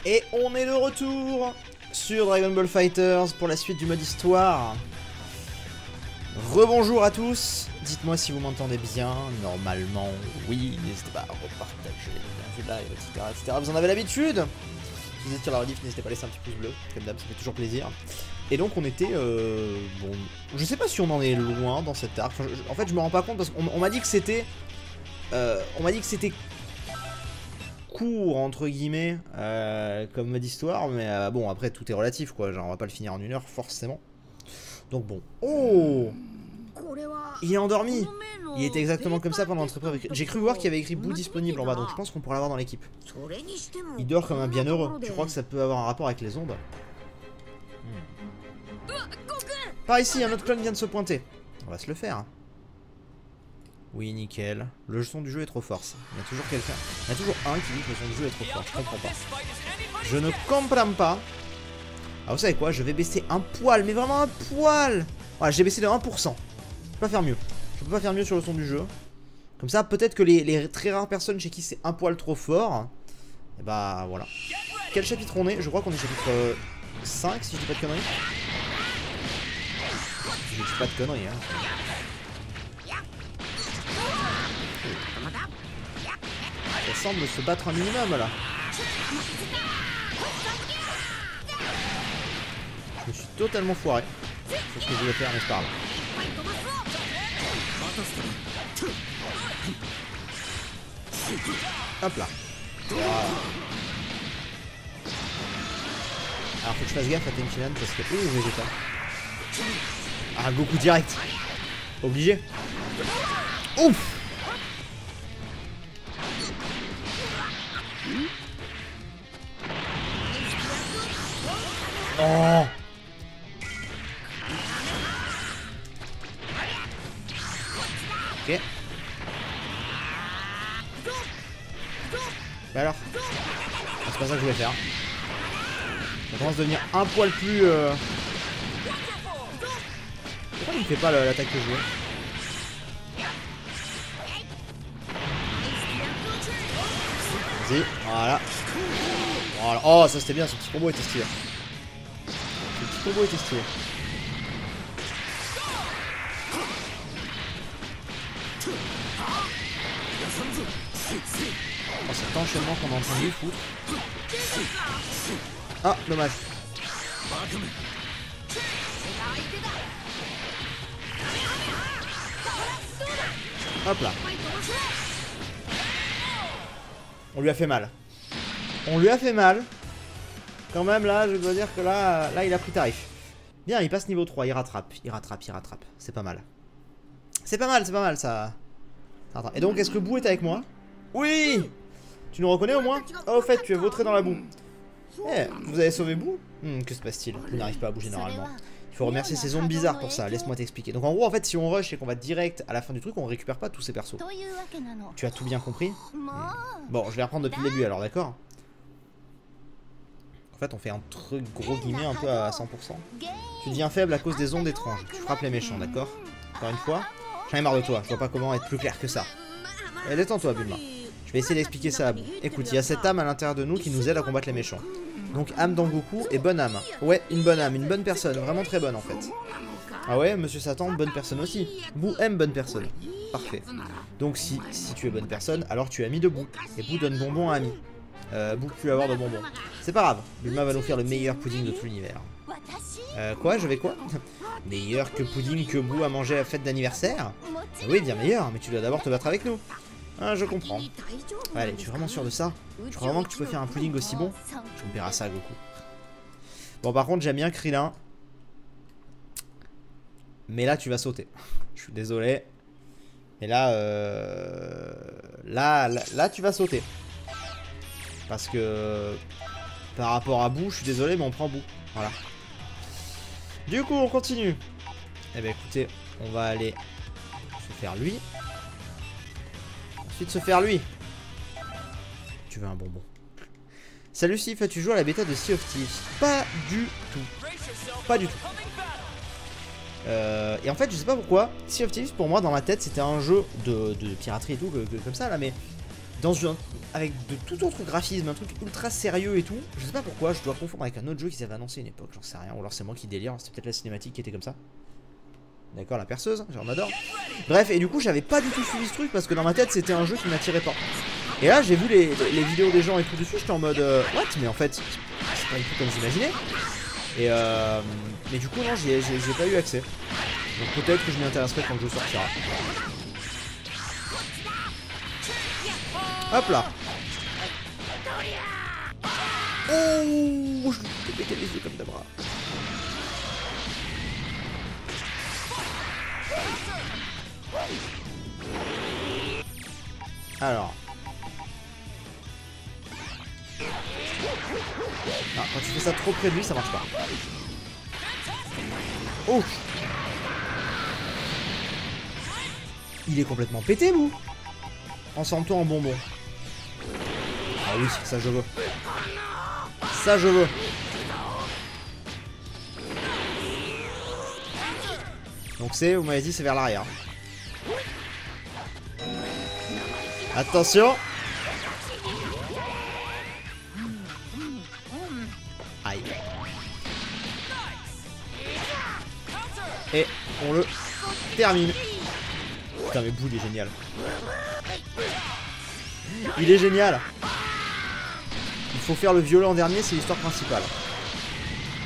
Et on est de retour sur Dragon Ball FighterZ pour la suite du mode histoire. Rebonjour à tous, dites-moi si vous m'entendez bien, normalement oui, n'hésitez pas à repartager les live, etc. Vous en avez l'habitude. Si vous êtes sur la rediff, n'hésitez pas à laisser un petit pouce bleu, comme d'hab, ça fait toujours plaisir. Et donc on était, bon, je sais pas si on en est loin dans cet arc, en fait je me rends pas compte parce qu'on m'a dit que c'était, court entre guillemets comme mode histoire, mais bon après tout est relatif quoi, genre on va pas le finir en 1 heure forcément. Donc bon, oh, il est endormi. Il était exactement comme ça pendant notre épreuve. J'ai cru voir qu'il y avait écrit bout disponible en bas, donc je pense qu'on pourra l'avoir dans l'équipe. Il dort comme un bienheureux. Tu crois que ça peut avoir un rapport avec les ondes? Par ici, un autre clone vient de se pointer. On va se le faire. Oui, nickel. Le son du jeu est trop fort. Il y a toujours quelqu'un. Il y a toujours un qui dit que le son du jeu est trop fort. Je comprends pas. Je ne comprends pas. Ah, vous savez quoi? Je vais baisser un poil, mais vraiment un poil. Voilà, j'ai baissé de 1%. Je peux pas faire mieux. Je peux pas faire mieux sur le son du jeu. Comme ça, peut-être que les très rares personnes chez qui c'est un poil trop fort, et bah voilà. Quel chapitre on est? Je crois qu'on est chapitre 5, si je dis pas de conneries. Si je dis pas de conneries, hein. Ça semble se battre un minimum là. Je me suis totalement foiré sur ce que je voulais faire, mais c'est pas grave. Hop là. Voilà. Alors faut que je fasse gaffe à Tenchinan parce que... Ouh, Vegeta. Ah, Goku direct. Obligé. Ouf. Oh. Ok. Bah alors, c'est pas ça que je voulais faire. Ça commence à devenir un poil plus... Pourquoi il me fait pas l'attaque que je veux? Vas-y, voilà. Voilà. Oh, ça c'était bien, ce petit combo était stylé. Ce petit combo était stylé. Oh, cet enchaînement qu'on est en train de lui foutre. Ah, dommage. Hop là. On lui a fait mal. On lui a fait mal. Quand même là, je dois dire que là il a pris tarif. Bien, il passe niveau 3, il rattrape. Il rattrape. C'est pas mal. C'est pas mal ça. Attends. Et donc, est-ce que Boo est avec moi? Oui. Tu nous reconnais au moins? Oh, au fait, tu es vautré dans la boue. Eh, vous avez sauvé Boo? Que se passe-t-il? Il n'arrive pas à bouger normalement. Il faut remercier ces ondes bizarres pour ça, laisse-moi t'expliquer. Donc en gros, en fait, si on rush et qu'on va direct à la fin du truc, on récupère pas tous ces persos. Tu as tout bien compris? Bon, je vais reprendre depuis le début alors, d'accord? En fait, on fait un truc gros guillemets un peu à 100%. Tu deviens faible à cause des ondes étranges. Tu frappes les méchants, d'accord? Encore une fois, j'en ai marre de toi, je vois pas comment être plus clair que ça. Eh, détends-toi, Bulma. Je vais essayer d'expliquer ça à Boo. Écoute, il y a cette âme à l'intérieur de nous qui nous aide à combattre les méchants. Donc âme d'Angoku et bonne âme. Ouais, une bonne âme, une bonne personne, vraiment très bonne en fait. Ah ouais, Monsieur Satan, bonne personne aussi. Boo aime bonne personne. Parfait. Donc si tu es bonne personne, alors tu es ami de Boo. Et Boo donne bonbon à ami. Boo peut avoir de bonbons. C'est pas grave, Bulma va nous faire le meilleur pudding de tout l'univers. Quoi? Je vais quoi? Meilleur que pudding que Boo a mangé à la fête d'anniversaire? Oui, bien meilleur, mais tu dois d'abord te battre avec nous. Ah, je comprends. Allez, tu es vraiment sûr de ça? Tu crois vraiment que tu peux faire un pudding aussi bon? Tu me paieras ça, Goku. Bon, par contre, j'aime bien Krillin. Mais là, tu vas sauter. Je suis désolé. Mais là, là, tu vas sauter. Parce que par rapport à Boo, je suis désolé, mais on prend Boo. Voilà. Du coup, on continue. Eh bien, écoutez, on va aller se faire lui. Ensuite, se faire lui. Tu veux un bonbon? Salut Sif, tu joues à la bêta de Sea of Thieves? Pas du tout. Pas du tout. Et en fait, je sais pas pourquoi, Sea of Thieves, pour moi, dans ma tête, c'était un jeu de piraterie et tout, comme ça, là, mais avec de tout autre graphisme, un truc ultra sérieux et tout. Je sais pas pourquoi, je dois confondre avec un autre jeu qu'ils avaient annoncé à une époque, j'en sais rien. Ou alors c'est moi qui délire, c'était peut-être la cinématique qui était comme ça. D'accord, la perceuse, j'en adore. Bref, et du coup j'avais pas du tout suivi ce truc parce que dans ma tête c'était un jeu qui m'attirait pas. Et là j'ai vu les vidéos des gens et tout dessus, j'étais en mode what? Mais en fait, c'est pas du tout comme j'imaginais. Et mais du coup non, j'ai pas eu accès. Donc peut-être que je m'y intéresserai quand le jeu sortira. Hop là. Oh, je peux péter les yeux comme d'abord. Alors. Non, quand tu fais ça trop près de lui, ça marche pas. Oh. Il est complètement pété, Boo. Transforme-toi en bonbon. Ah oui, ça je veux. Ça je veux. Donc c'est, vous m'avez dit, c'est vers l'arrière. Attention. Aïe. Et on le termine. Putain mais Boo il est génial. Il est génial. Il faut faire le violet en dernier, c'est l'histoire principale.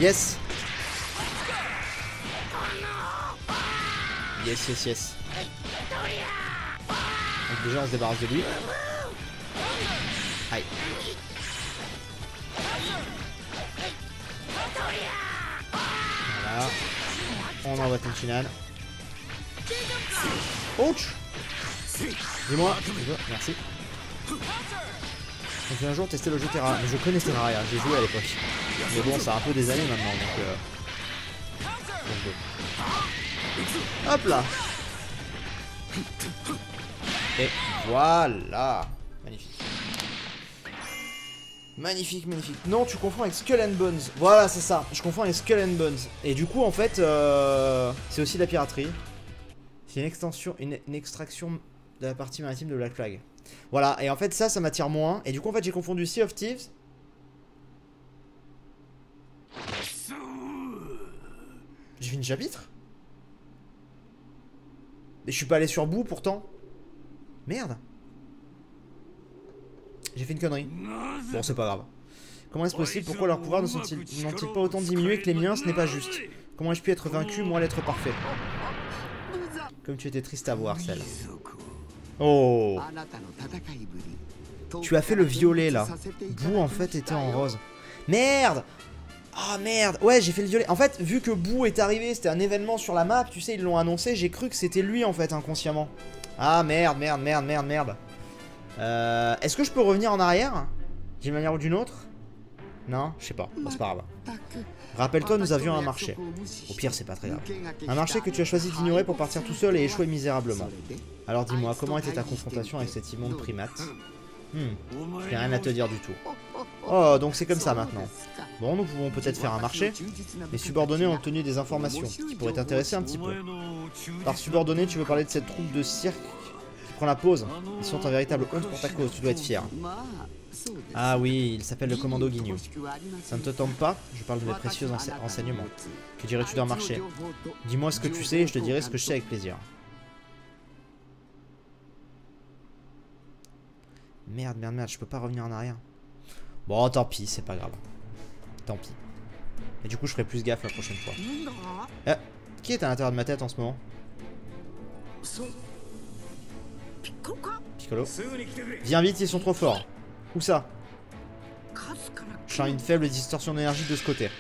Yes. Yes, yes, yes. Donc déjà on se débarrasse de lui. Aïe. Voilà. On envoie Tenchinan. Ouch. Dis-moi. Merci. Donc j'ai un jour testé le jeu Terra. Mais je connais Terraria, j'ai joué à l'époque. Mais bon, ça a un peu des années maintenant, donc hop là. Et voilà. Magnifique. Magnifique, magnifique. Non, tu confonds avec Skull and Bones. Voilà, c'est ça. Je confonds avec Skull and Bones. Et du coup, en fait, c'est aussi de la piraterie. C'est une extension, une extraction de la partie maritime de Black Flag. Voilà, et en fait, ça m'attire moins. Et du coup, en fait, j'ai confondu Sea of Thieves. J'ai fini le chapitre. Mais je suis pas allé sur bout pourtant. Merde. J'ai fait une connerie. Bon, c'est pas grave. Comment est-ce possible? Pourquoi leurs pouvoirs n'ont-ils pas autant diminué que les miens? Ce n'est pas juste. Comment ai-je pu être vaincu, moi l'être parfait? Comme tu étais triste à voir, celle. Oh. Tu as fait le violet, là. Boo, en fait, était en rose. Merde. Ah, merde. Ouais, j'ai fait le violet. En fait, vu que Boo est arrivé, c'était un événement sur la map, tu sais, ils l'ont annoncé, j'ai cru que c'était lui, en fait, inconsciemment. Ah, merde, merde, merde, merde, merde. Est-ce que je peux revenir en arrière d'une manière ou d'une autre? Non, je sais pas. Bon, c'est pas grave. Rappelle-toi, nous avions un marché. Au pire, c'est pas très grave. Un marché que tu as choisi d'ignorer pour partir tout seul et échouer misérablement. Alors dis-moi, comment était ta confrontation avec cet immonde primate? Je n'ai rien à te dire du tout. Oh, donc c'est comme ça maintenant. Bon, nous pouvons peut-être faire un marché. Les subordonnés ont obtenu des informations qui pourraient t'intéresser un petit peu. Par subordonné, tu veux parler de cette troupe de cirque qui prend la pause. Ils sont un véritable honte pour ta cause, tu dois être fier. Ah oui, il s'appelle le commando Ginyu. Ça ne te tente pas? Je parle de mes précieux renseignements. Que dirais-tu d'un marché? Dis-moi ce que tu sais et je te dirai ce que je sais avec plaisir. Merde, merde, merde, je peux pas revenir en arrière. Bon, tant pis, c'est pas grave. Tant pis. Et du coup, je ferai plus gaffe la prochaine fois. Qui est à l'intérieur de ma tête en ce moment? Piccolo. Viens vite, ils sont trop forts. Où ça? Je sens une faible distorsion d'énergie de ce côté.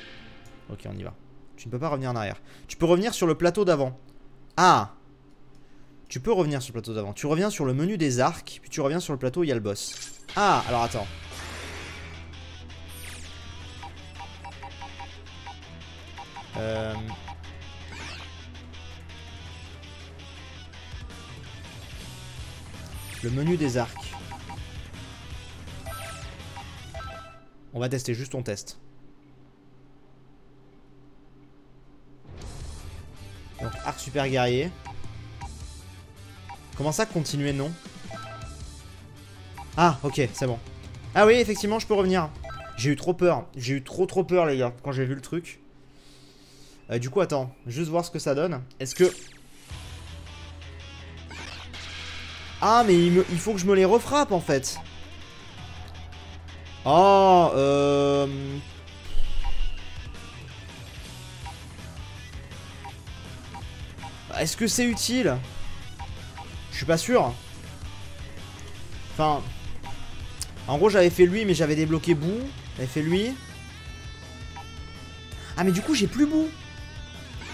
Ok, on y va. Tu ne peux pas revenir en arrière. Tu peux revenir sur le plateau d'avant. Ah! Tu peux revenir sur le plateau d'avant. Tu reviens sur le menu des arcs, puis tu reviens sur le plateau où il y a le boss. Ah, alors attends. Le menu des arcs. On va tester, juste on teste. Donc arc super guerrier. Comment ça continuer non? Ah, ok, c'est bon. Ah oui, effectivement, je peux revenir. J'ai eu trop peur. J'ai eu trop peur, les gars, quand j'ai vu le truc. Du coup, attends. Juste voir ce que ça donne. Est-ce que... Ah, mais il faut que je me les refrappe, en fait. Oh, Est-ce que c'est utile? Je suis pas sûr. Enfin... En gros, j'avais fait lui, mais j'avais débloqué Boo. J'avais fait lui. Ah, mais du coup, j'ai plus Boo.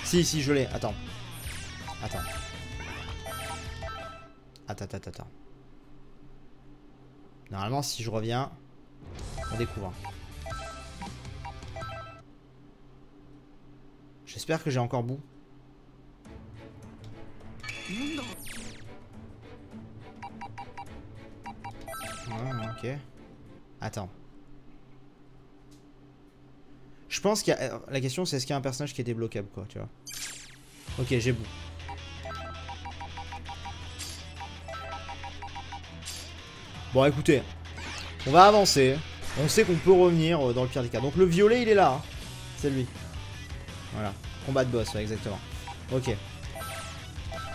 Si, je l'ai. Attends. Attends. Normalement, si je reviens, on découvre. J'espère que j'ai encore Boo. Ok. Attends. Je pense qu'il y a... La question c'est est-ce qu'il y a un personnage qui est débloquable quoi, tu vois. Ok, j'ai Boo. Bon écoutez, on va avancer. On sait qu'on peut revenir dans le pire des cas. Donc le violet il est là. Hein. C'est lui. Voilà. Combat de boss, ouais, exactement. Ok.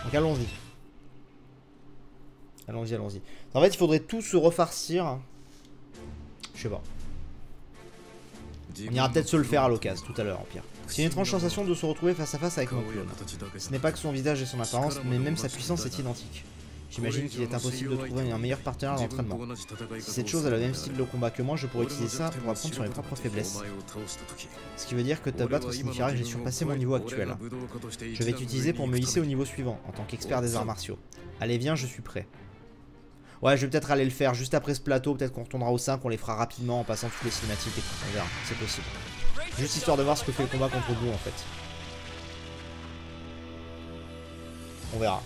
Donc allons-y. Allons-y. En fait il faudrait tout se refarcir. Je sais pas. On ira peut-être se le faire à l'occasion tout à l'heure, en pire. C'est une étrange sensation de se retrouver face à face avec mon clone. Ce n'est pas que son visage et son apparence, mais même sa puissance est identique. J'imagine qu'il est impossible de trouver un meilleur partenaire d'entraînement. Si cette chose a le même style de combat que moi, je pourrais utiliser ça pour apprendre sur mes propres faiblesses. Ce qui veut dire que te battre signifiera que j'ai surpassé mon niveau actuel. Je vais t'utiliser pour me hisser au niveau suivant, en tant qu'expert des arts martiaux. Allez, viens, je suis prêt. Ouais, je vais peut-être aller le faire juste après ce plateau. Peut-être qu'on retournera au 5, on les fera rapidement en passant toutes les cinématiques et tout. On verra, c'est possible. Juste histoire de voir ce que fait le combat contre vous en fait. On verra.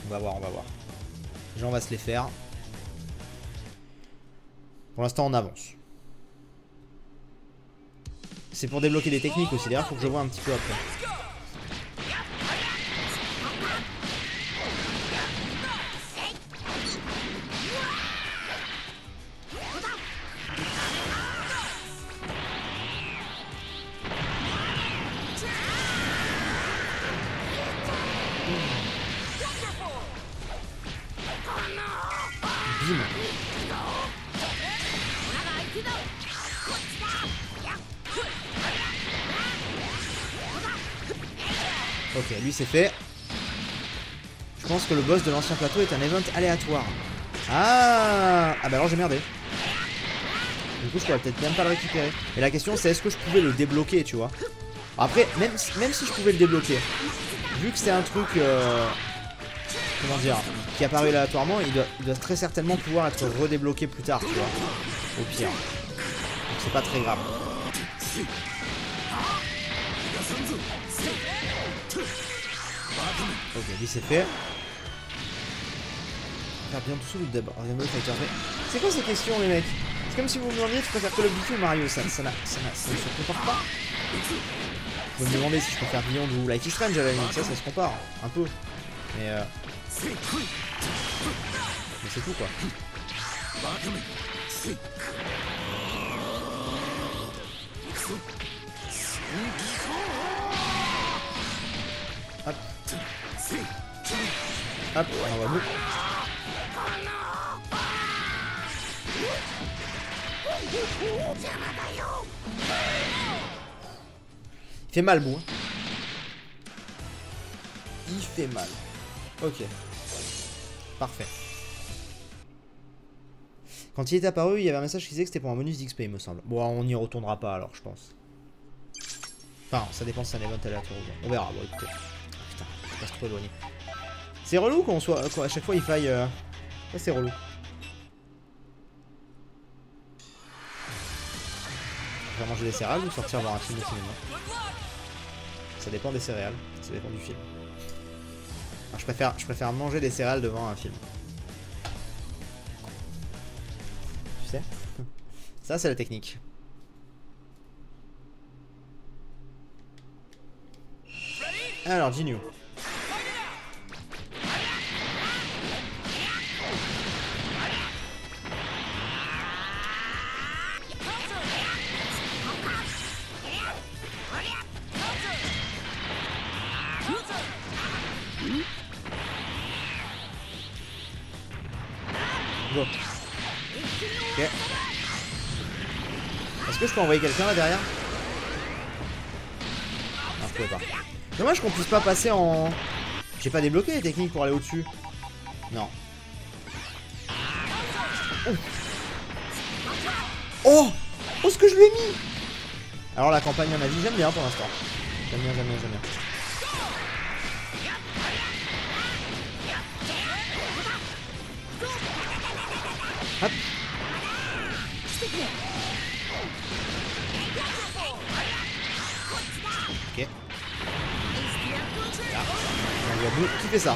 On va voir. Déjà, on va se les faire. Pour l'instant, on avance. C'est pour débloquer des techniques aussi. D'ailleurs, faut que je vois un petit peu après. Ok, lui c'est fait. Je pense que le boss de l'ancien plateau est un event aléatoire. Ah bah alors j'ai merdé. Du coup je pourrais peut-être même pas le récupérer. Mais la question c'est est-ce que je pouvais le débloquer, tu vois. Après, même si je pouvais le débloquer, vu que c'est un truc... comment dire, qui apparaît aléatoirement, il doit très certainement pouvoir être redébloqué plus tard, tu vois. Au pire. Donc c'est pas très grave. Ok, lui c'est fait. Faire bien tout seul d'abord. C'est quoi ces questions les mecs? C'est comme si vous me demandiez je préfère Call of Duty ou Mario, ça ne se compare pas. Vous me demandez si je préfère Beyond ou Life is Strange à la limite, ça se compare, un peu. Mais c'est tout quoi. Hop. Hop, on va nous. Il fait mal, Boo. Il fait mal. Ok. Parfait. Quand il est apparu, il y avait un message qui disait que c'était pour un bonus d'XP, il me semble. Bon, on n'y retournera pas alors, je pense. Enfin, ça dépend si c'est un event aléatoire ou bien. On verra, bon, écoutez. Putain, c'est pas trop éloigné. C'est relou qu'on soit. À chaque fois il faille. Ça, c'est relou. On va manger des céréales ou sortir voir un film au cinéma? Ça dépend des céréales, ça dépend du film. Alors, je préfère manger des céréales devant un film. Tu sais? Ça, c'est la technique. Alors, Jinyu. go. Ok. Est-ce que je peux envoyer quelqu'un là derrière? Non, je pouvais pas. Dommage qu'on puisse pas passer en... J'ai pas débloqué les techniques pour aller au-dessus. Non. Oh. Oh, oh, ce que je lui ai mis. Alors la campagne à ma vie, j'aime bien pour l'instant. J'aime bien, j'aime bien, j'aime bien. Hop. Ok. Là. Qui fait ça?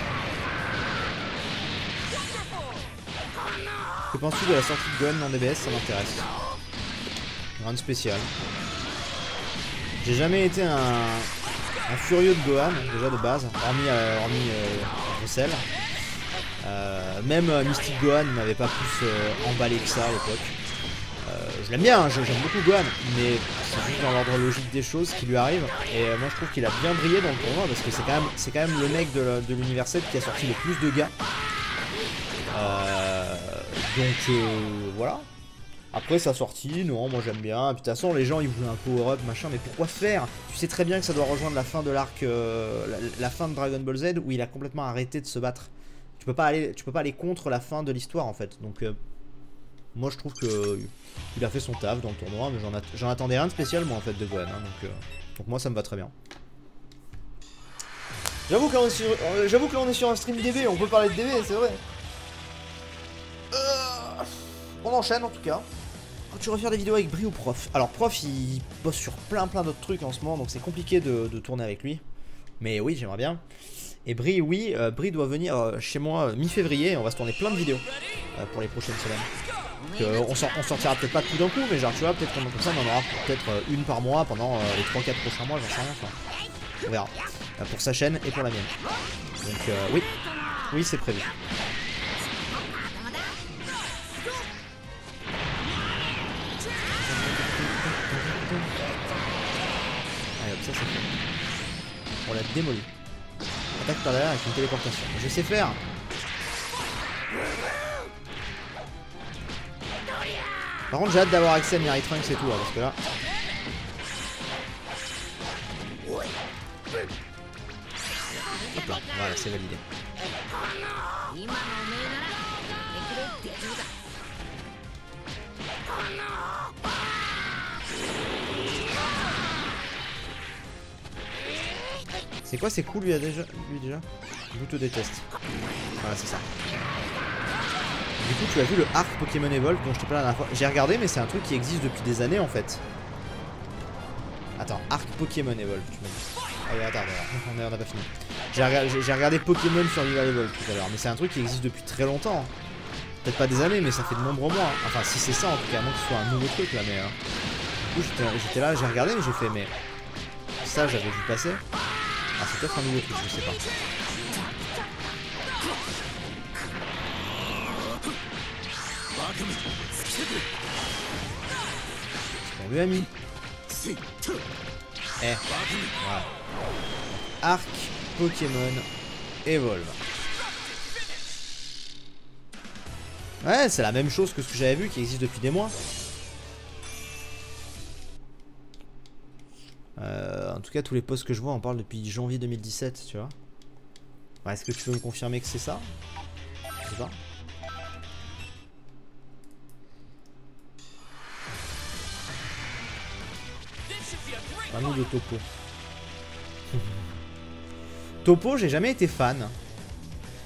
Que penses-tu de la sortie de Gohan en DBS? Ça m'intéresse. Rien de spécial. J'ai jamais été un furieux de Gohan, déjà de base, hormis Russell. Même Mystic Gohan m'avait pas plus emballé que ça à l'époque. Je l'aime bien, j'aime beaucoup Gohan, mais c'est juste dans l'ordre logique des choses qui lui arrivent. Et moi je trouve qu'il a bien brillé dans le tournoi parce que c'est quand même le mec de l'univers 7 qui a sorti le plus de gars. Donc voilà. Après sa sortie, non, moi j'aime bien. Et puis de toute façon les gens ils voulaient un power-up machin, mais pourquoi faire? Tu sais très bien que ça doit rejoindre la fin de l'arc, la fin de Dragon Ball Z où il a complètement arrêté de se battre. Tu peux pas aller contre la fin de l'histoire en fait. Donc moi je trouve que il a fait son taf dans le tournoi, mais j'en attendais rien de spécial moi en fait de Gohan. Hein, donc moi ça me va très bien. J'avoue que là on est sur un stream DB, on peut parler de DB, c'est vrai. On enchaîne en tout cas. Tu vas faire des vidéos avec Bri ou Prof? Alors Prof il bosse sur plein d'autres trucs en ce moment, donc c'est compliqué de tourner avec lui. Mais oui, j'aimerais bien. Et Bri, oui, Bri doit venir chez moi mi-février, on va se tourner plein de vidéos pour les prochaines semaines. Donc, on sortira peut-être pas tout d'un coup, mais genre tu vois, peut-être comme ça on en aura peut-être une par mois pendant les 3-4 prochains mois, j'en sais rien. Enfin, on verra. Pour sa chaîne et pour la mienne. Donc oui, c'est prévu. Allez hop, ça c'est fait. On l'a démoli. Attaque par derrière avec une téléportation. Je sais faire. Par contre j'ai hâte d'avoir accès à Miri Trunks et tout là, parce que là... Hop là, voilà, c'est validé. C'est quoi, c'est cool lui déjà? Vous te déteste. Voilà, c'est ça. Du coup, tu as vu le arc Pokémon Evolve dont je t'ai parlé la dernière fois. J'ai regardé, mais c'est un truc qui existe depuis des années en fait. Attends, arc Pokémon Evolve, tu m'as dit. Ah ouais, attends, on n'a pas fini. J'ai regardé Pokémon Survival Evolve tout à l'heure, mais c'est un truc qui existe depuis très longtemps. Peut-être pas des années, mais ça fait de nombreux mois. Enfin, si c'est ça en tout cas, à moins que ce soit un nouveau truc là, mais. Du coup, j'étais là, j'ai regardé, mais j'ai fait, mais. Ça, j'avais vu passer. Ah, c'est peut-être un nouveau truc, je sais pas. On lui a mis. Voilà. Arc Pokémon Evolve. Ouais, c'est la même chose que ce que j'avais vu qui existe depuis des mois. En tout cas, tous les posts que je vois en parlent depuis janvier 2017, tu vois. Ouais, est-ce que tu peux me confirmer que c'est ça? Je sais pas. Un mot de Topo. Topo, j'ai jamais été fan.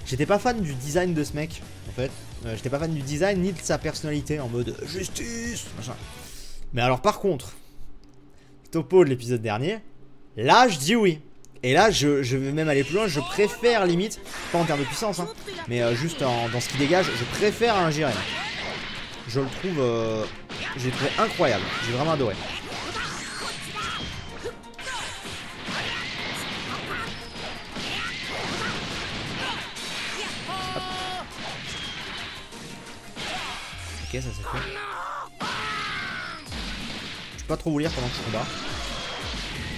J'étais pas fan du design de ce mec, en fait. J'étais pas fan du design ni de sa personnalité en mode justice, machin. Mais alors par contre, Topo de l'épisode dernier, là je dis oui. Et là je vais même aller plus loin, je préfère limite, pas en termes de puissance, hein, mais juste dans ce qu'il dégage, je préfère un Jiren. Je le trouve, j'ai trouvé incroyable, j'ai vraiment adoré. Ok, ça c'est fait. Je peux pas trop vous lire pendant que je combats.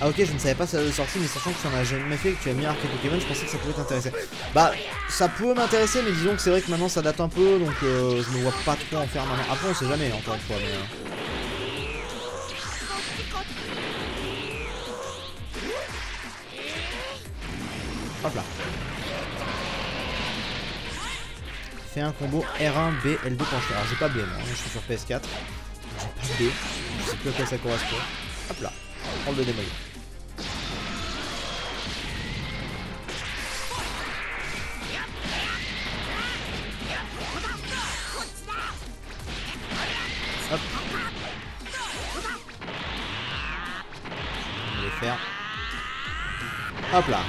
Ah ok, je ne savais pas ça de sortie, mais sachant que tu en as jamais fait, que tu aimes bien Arcade Pokémon, je pensais que ça pouvait t'intéresser. Bah, ça peut m'intéresser, mais disons que c'est vrai que maintenant ça date un peu, donc je me vois pas trop en faire maintenant. Après, on sait jamais, encore une fois, mais... Hop là. Fais un combo R1, B, L2 penché. Alors j'ai pas B moi, hein, je suis sur PS4. J'ai pas B, je sais plus à quoi ça correspond. Hop là, prends le démoyer. Hop. On va les faire. Hop là.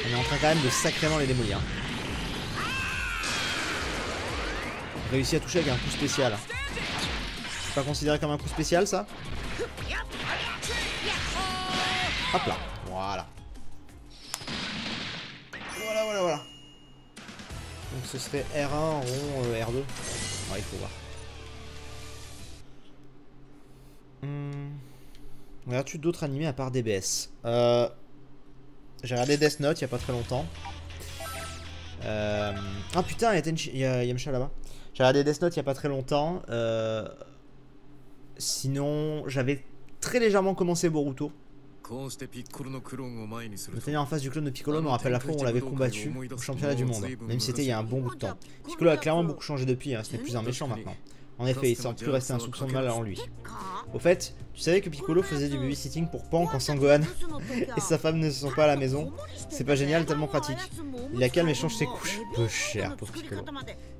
On est en train quand même de sacrément les démolir. Réussi à toucher avec un coup spécial. C'est pas considéré comme un coup spécial ça? Hop là. Voilà. Voilà. Donc ce serait R1, rond, R2. Ouais, il faut voir. Regardes-tu d'autres animés à part DBS? J'ai regardé Death Note il y a pas très longtemps. Ah putain, il y a Yamcha là-bas. J'ai regardé Death Note il y a pas très longtemps. Sinon, j'avais très légèrement commencé Boruto. Me tenir en face du clone de Piccolo me rappelle la fois où on l'avait combattu au championnat du monde, même si c'était il y a un bon bout de temps. Piccolo a clairement beaucoup changé depuis, hein, ce n'est plus un méchant maintenant. En effet, il semble plus rester un soupçon de mal en lui. Au fait, tu savais que Piccolo faisait du babysitting pour Pan quand Sangohan et sa femme ne sont pas à la maison? C'est pas génial, tellement pratique. Il la calme et change ses couches. Peu cher pour Piccolo.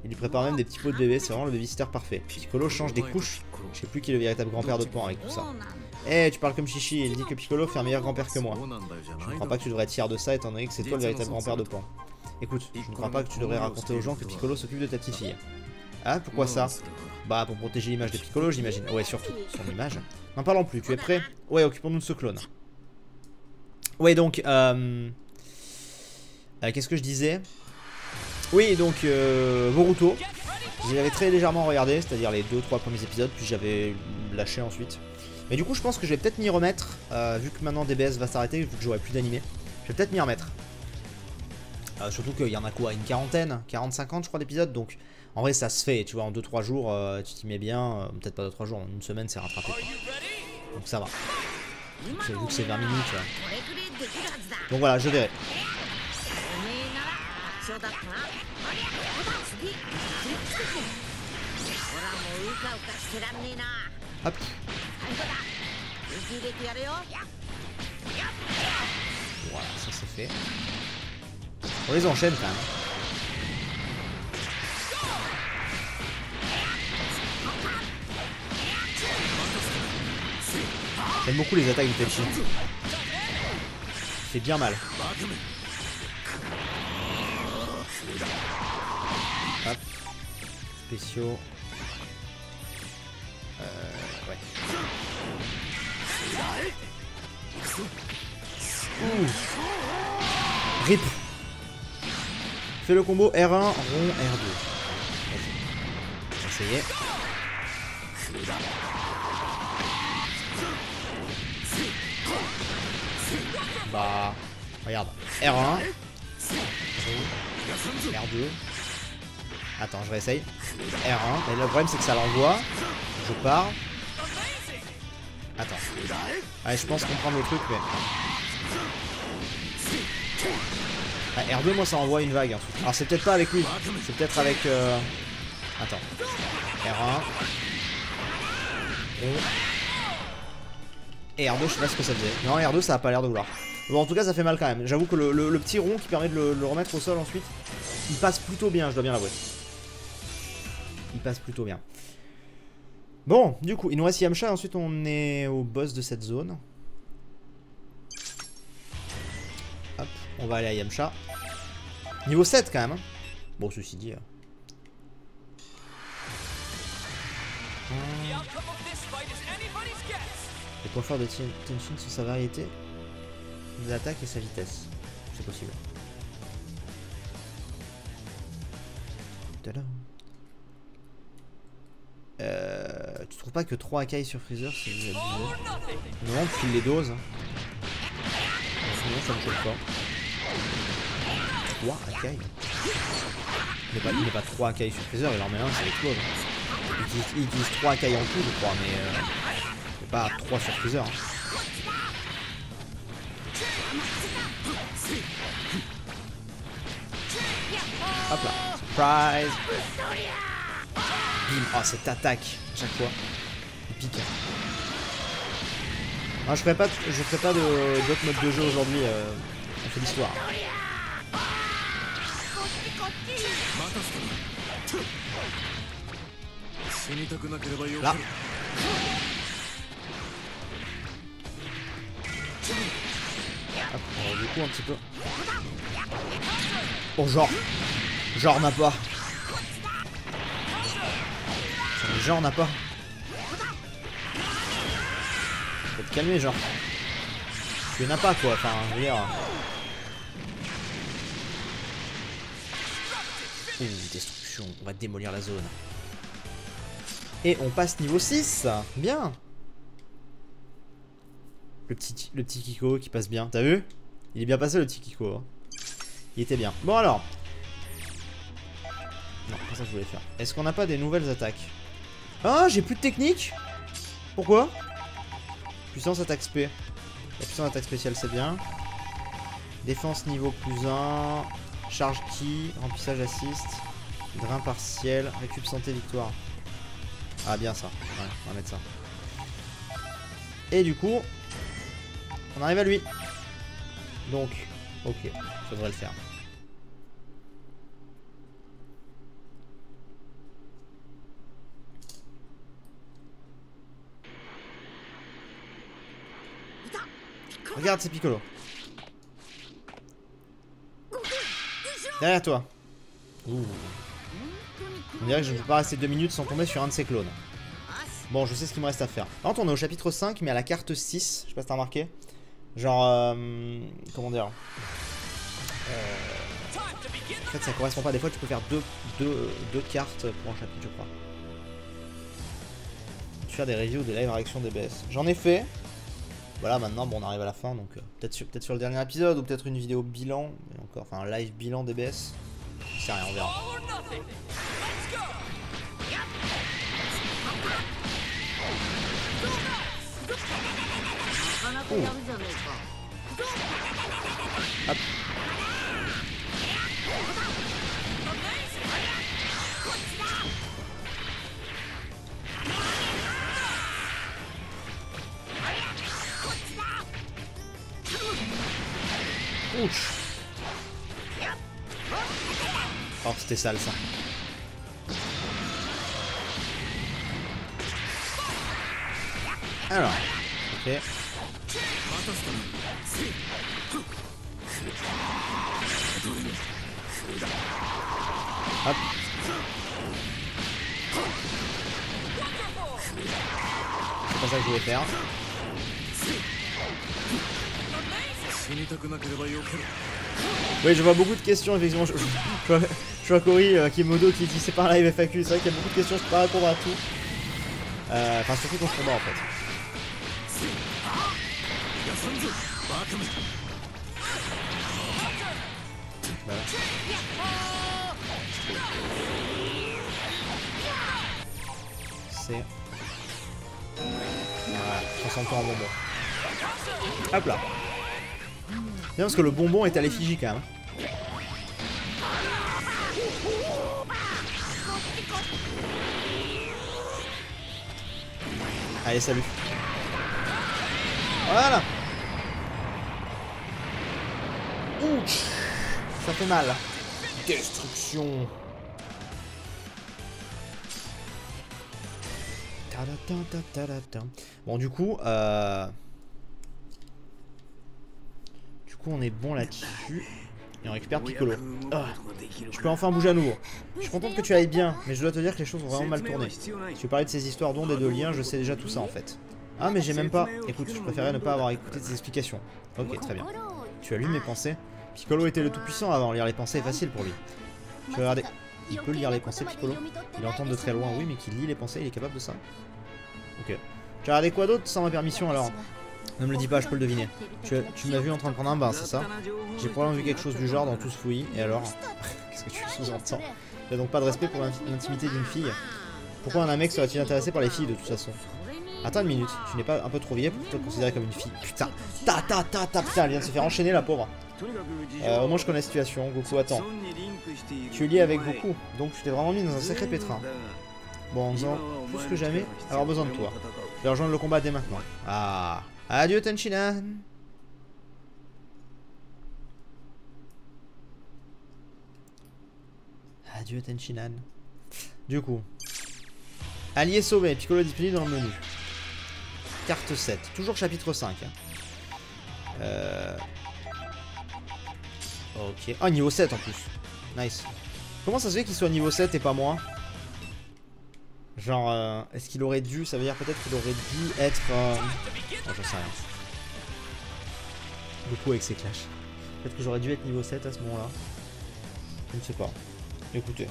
Il lui prépare même des petits pots de bébé, c'est vraiment le babysitter parfait. Piccolo change des couches. Je sais plus qui est le véritable grand-père de Pan avec tout ça. Eh, tu parles comme Chichi, il dit que Piccolo fait un meilleur grand-père que moi. Je ne crois pas que tu devrais être fier de ça étant donné que c'est toi le véritable grand-père de Pan. Écoute, je ne crois pas que tu devrais raconter aux gens que Piccolo s'occupe de ta petite fille. Ah, pourquoi ça? Bah, pour protéger l'image de Piccolo, j'imagine. Ouais, surtout, son image. N'en parlons plus, tu es prêt? Ouais, occupons-nous de ce clone. Ouais, donc, qu'est-ce que je disais? Oui, donc, Boruto. Je l'avais très légèrement regardé, c'est-à-dire les 2-3 premiers épisodes, puis j'avais lâché ensuite. Mais du coup, je pense que je vais peut-être m'y remettre, vu que maintenant DBS va s'arrêter, vu que j'aurai plus d'animé. Je vais peut-être m'y remettre. Surtout qu'il y en a quoi, une quarantaine, 40-50 je crois d'épisodes, donc en vrai ça se fait, tu vois, en 2-3 jours, tu t'y mets bien, peut-être pas 2-3 jours, en une semaine c'est rattrapé. Donc ça va. Vu que c'est 20 minutes. Donc voilà, je verrai. Hop. Voilà, ça c'est fait. On les enchaîne quand même. J'aime beaucoup les attaques de Tenchi. C'est bien mal. Hop. Spéciaux. Ouais. Ouh. RIP. Fais le combo R1, rond, R2. Vas-y. Essayez. Bah, regarde. R1. R2. Attends, je réessaye. R1. Et le problème, c'est que ça l'envoie. Je pars. Attends. Allez, je pense comprendre le truc, mais... Ah, R2, moi, ça envoie une vague. Hein. Alors, c'est peut-être pas avec lui. C'est peut-être avec... Attends. R1. Et R2, je sais pas ce que ça faisait. Non, R2, ça a pas l'air de vouloir. Bon, en tout cas, ça fait mal quand même. J'avoue que le petit rond qui permet de le remettre au sol ensuite, il passe plutôt bien, je dois bien l'avouer. Il passe plutôt bien. Bon, du coup, il nous reste Yamcha et ensuite on est au boss de cette zone. Hop, on va aller à Yamcha. Niveau 7 quand même. Hein. Bon, ceci dit... Les points forts de Tenshin sont sa variété de l'attaque et sa vitesse. C'est possible. Tu trouves pas que 3 Akai sur Freezer, c'est abusé. Non, on file les doses. Sinon, ça me choque pas. 3 Akai. Il n'est pas 3 Akai sur Freezer, il en met un, ça explose. Il utilise 3 Akai en tout, je crois, mais pas 3 sur Freezer. Hein. Hop là, surprise. Bim, oh cette attaque à chaque fois, il pique. Ah, je ferai pas d'autres modes de jeu aujourd'hui, on fait l'histoire. Là. Hop, du coup un petit peu. Oh genre n'a pas. Genre n'a pas. Faut te calmer genre. Tu n'as pas quoi, enfin je veux dire. Destruction, on va démolir la zone. Et on passe niveau 6. Bien. Le petit Kiko qui passe bien, t'as vu? Il est bien passé le petit Kiko. Il était bien. Bon alors. Non, pas ça que je voulais faire. Est-ce qu'on n'a pas des nouvelles attaques? Ah, j'ai plus de technique. Pourquoi? Puissance attaque spé. La puissance attaque spéciale c'est bien. Défense niveau +1. Charge ki. Remplissage assist. Drain partiel. Récup santé victoire. Ah bien ça. Ouais, on va mettre ça. Et du coup, on arrive à lui. Donc, ok, ça devrait le faire. Regarde, c'est Piccolo. Derrière toi. Ouh. On dirait que je ne peux pas rester 2 minutes sans tomber sur un de ces clones. Bon, je sais ce qu'il me reste à faire. Par contre, on est au chapitre 5, mais à la carte 6. Je sais pas si t'as remarqué. Genre, comment dire. En fait, ça correspond pas. Des fois, tu peux faire deux cartes pour un chapitre, je crois. Tu faire des reviews, des live réactions DBS. J'en ai fait. Voilà, maintenant, bon, on arrive à la fin. Donc, peut-être sur le dernier épisode ou peut-être une vidéo bilan. Mais encore, enfin, un live bilan DBS. Je sais rien, on verra. Oh. Hop. Ouch. Oh, c'était sale ça. Alors, ok. Hop. C'est pas ça que je voulais faire. Oui, je vois beaucoup de questions, effectivement. Je vois Cory Kimodo qui dit c'est pas un live FAQ. C'est vrai qu'il y a beaucoup de questions, je peux pas répondre à tout. Enfin, surtout quand je combat en fait. Voilà. C'est... Voilà, transforme-toi en bonbon. Hop là. Bien parce que le bonbon est à l'effigie quand même. Allez, salut. Voilà. Ouch. Ça fait mal. Destruction. Bon, du coup, on est bon là-dessus. Et on récupère Piccolo. Oh, je peux enfin bouger à nouveau. Je suis contente que tu ailles bien, mais je dois te dire que les choses ont vraiment mal tourné. Si tu parlais de ces histoires d'ondes et de liens, je sais déjà tout ça en fait. Ah, mais j'ai même pas... Écoute, je préférais ne pas avoir écouté tes explications. Ok, très bien. Tu as lu mes pensées. Piccolo était le tout-puissant avant, lire les pensées est facile pour lui. Je vais regarder. Il peut lire les pensées, Piccolo. Il entend de très loin, oui, mais qu'il lit les pensées, il est capable de ça. Tu as regardé quoi d'autre sans ma permission alors? Ne me le dis pas, je peux le deviner. Tu m'as vu en train de prendre un bain, c'est ça? J'ai probablement vu quelque chose du genre dans tout ce fouillis, et alors? Qu'est-ce que tu sous-entends? Tu n'as donc pas de respect pour l'intimité d'une fille? Pourquoi un mec serait-il intéressé par les filles de toute façon? Attends une minute, tu n'es pas un peu trop vieille pour te considérer comme une fille? Putain, putain, elle vient de se faire enchaîner la pauvre. Au moins je connais la situation, Goku, attends. Tu es lié avec Goku, donc tu t'es vraiment mis dans un sacré pétrin. Bon, en faisant plus que jamais, avoir besoin de toi. Je vais rejoindre le combat dès maintenant. Ah, adieu Tenchinan. Adieu Tenchinan. Du coup, allié sauvé, Piccolo disponible dans le menu. Carte 7, toujours chapitre 5. Ok. Ah, niveau 7 en plus. Nice. Comment ça se fait qu'il soit niveau 7 et pas moi? Genre, est-ce qu'il aurait dû... Ça veut dire peut-être qu'il aurait dû être... Oh, j'en sais rien. Beaucoup avec ses clashs. Peut-être que j'aurais dû être niveau 7 à ce moment-là. Je ne sais pas. Écoutez.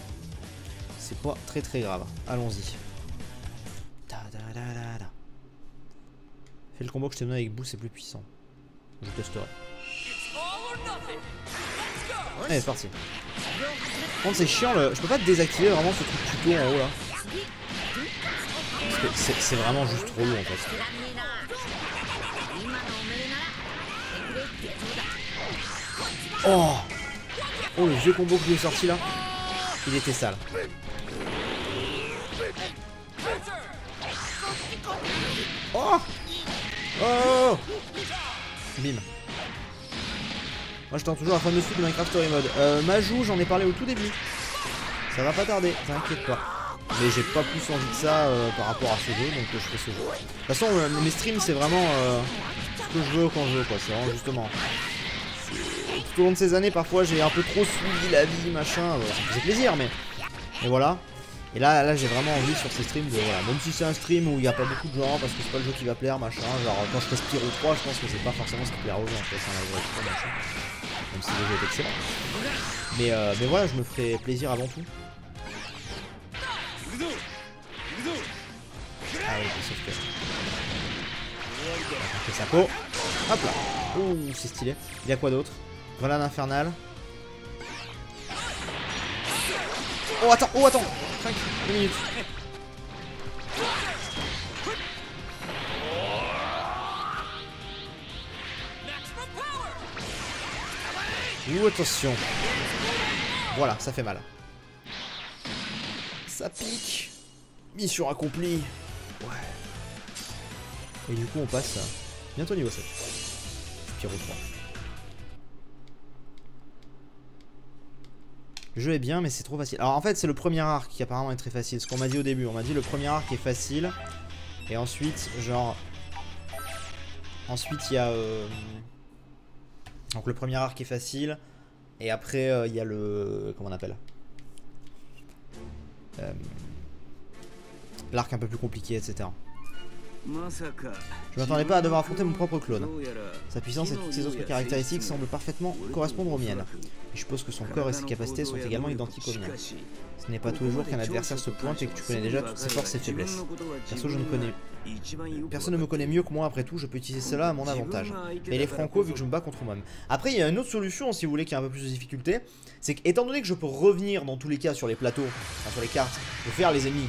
C'est pas très grave. Allons-y. Fais le combo que je t'ai donné avec Boo, c'est plus puissant. Je testerai. Allez, c'est parti. Par contre, c'est chiant, je peux pas désactiver vraiment ce truc tuto en haut là. Parce que c'est vraiment juste trop lourd en fait. Oh! Oh, le vieux combo que je lui ai sorti là. Il était sale. Oh! Oh! Bim. Moi je tente toujours la fameuse suite de Minecraft Story Mode. Majou, j'en ai parlé au tout début. Ça va pas tarder, t'inquiète pas. Mais j'ai pas plus envie de ça par rapport à ce jeu, donc je fais ce jeu. De toute façon, mes streams c'est vraiment ce que je veux quand je veux, quoi. C'est vraiment justement. Tout au long de ces années, parfois j'ai un peu trop suivi la vie, machin. Ça me faisait plaisir, mais voilà. Et là j'ai vraiment envie sur ces streams de voilà, même si c'est un stream où il n'y a pas beaucoup de gens parce que c'est pas le jeu qui va plaire, machin, genre quand je fais Spyro 3, je pense que c'est pas forcément ce qui plaira aux gens, c'est un live 3, machin. Même si le jeu est excellent. Mais voilà, je me ferai plaisir avant tout. Ah oui, sauf que... On fait sa peau. Hop là. Ouh, c'est stylé. Il y a quoi d'autre? Grenade infernale. Oh attends 5 minutes. Ouh, attention. Voilà, ça fait mal. Ça pique. Mission accomplie. Ouais. Et du coup on passe bientôt niveau 7. Spyro 3. Le jeu est bien mais c'est trop facile. Alors en fait c'est le premier arc qui apparemment est très facile. Ce qu'on m'a dit au début. On m'a dit le premier arc est facile. Et ensuite genre... Ensuite il y a... Donc le premier arc est facile. Et après il y a le... Comment on appelle l'arc un peu plus compliqué, etc. Je m'attendais pas à devoir affronter mon propre clone. Sa puissance et toutes ses autres caractéristiques semblent parfaitement correspondre aux miennes. Et je suppose que son corps et ses capacités sont également identiques aux miennes. Ce n'est pas tous les jours qu'un adversaire se pointe et que tu connais déjà toutes ses forces et faiblesses. Perso, personne ne me connaît mieux que moi, après tout, je peux utiliser cela à mon avantage. Mais il est franco vu que je me bats contre moi-même. Après, il y a une autre solution, si vous voulez, qui a un peu plus de difficulté. C'est qu'étant donné que je peux revenir dans tous les cas sur les plateaux, enfin, sur les cartes, et faire les ennemis,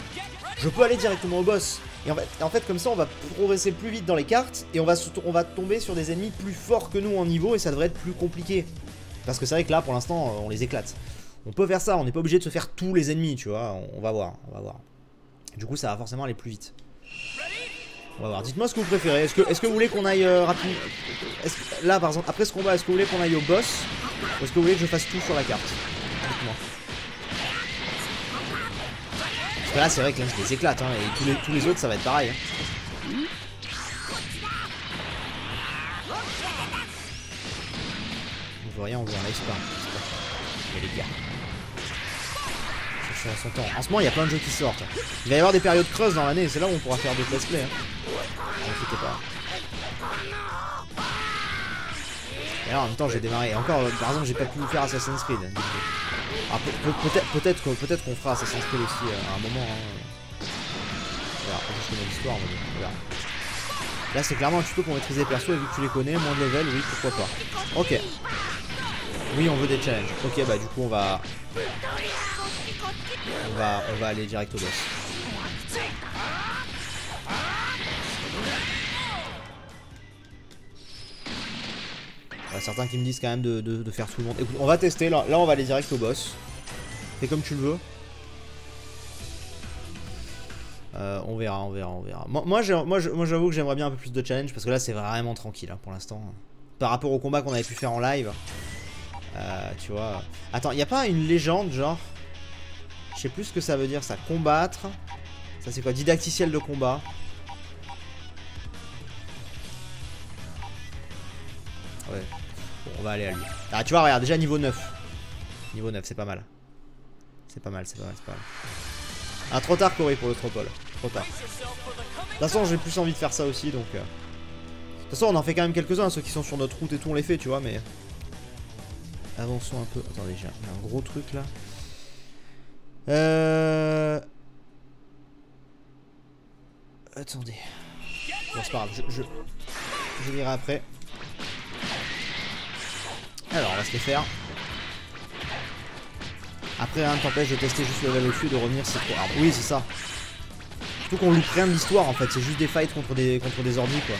je peux aller directement au boss. Et en fait comme ça, on va progresser plus vite dans les cartes, et on va tomber sur des ennemis plus forts que nous en niveau, et ça devrait être plus compliqué. Parce que c'est vrai que là, pour l'instant, on les éclate. On peut faire ça, on n'est pas obligé de se faire tous les ennemis, tu vois, on va voir, Du coup, ça va forcément aller plus vite. On va voir, dites-moi ce que vous préférez. Est-ce que vous voulez qu'on aille rapidement... Là, par exemple, après ce combat, est-ce que vous voulez qu'on aille au boss? Ou est-ce que vous voulez que je fasse tout sur la carte? Dites-moi. Parce que là, c'est vrai que là, je les éclate, hein, et tous les autres, ça va être pareil. Hein. On veut rien, on veut un live spam. Mais les gars... Son temps. En ce moment, il y a plein de jeux qui sortent. Il va y avoir des périodes creuses dans l'année, c'est là où on pourra faire des let's play. Hein. N'inquiétez pas. Et là, en même temps, j'ai démarré. Et encore, par exemple, j'ai pas pu faire Assassin's Creed. Peut-être qu'on fera Assassin's Creed aussi à un moment. Hein. Voilà, je connais l'histoire, on verra. Là c'est clairement un tuto pour maîtriser les persos et vu que tu les connais, moins de level, oui pourquoi pas. Ok. Oui on veut des challenges. Ok bah du coup on va aller direct au boss. Il y a certains qui me disent quand même de faire tout le monde. Écoute, on va tester, là on va aller direct au boss. Fais comme tu le veux. On verra, on verra, on verra. Moi j'avoue que j'aimerais bien un peu plus de challenge parce que là c'est vraiment tranquille hein, pour l'instant. Par rapport au combat qu'on avait pu faire en live. Tu vois. Attends, il n'y a pas une légende genre. Je sais plus ce que ça veut dire ça. Combattre. Ça c'est quoi? Didacticiel de combat. Ouais. Bon, on va aller à lui. Ah tu vois regarde déjà niveau 9. Niveau 9 c'est pas mal. C'est pas mal, c'est pas mal, c'est pas mal. Ah trop tard Corey pour le Tropol. Trop tard. De toute façon j'ai plus envie de faire ça aussi donc. De toute façon on en fait quand même quelques-uns, ceux qui sont sur notre route et tout on les fait tu vois mais. Avançons un peu. Attendez j'ai un gros truc là. Attendez. Bon c'est pas grave, je lirai après. Alors on va se les faire. Après rien ne t'empêche de tester juste le level au-dessus et de revenir si c'est trop hard. Oui c'est ça. Surtout qu'on loupe rien de l'histoire en fait, c'est juste des fights contre des ordis quoi.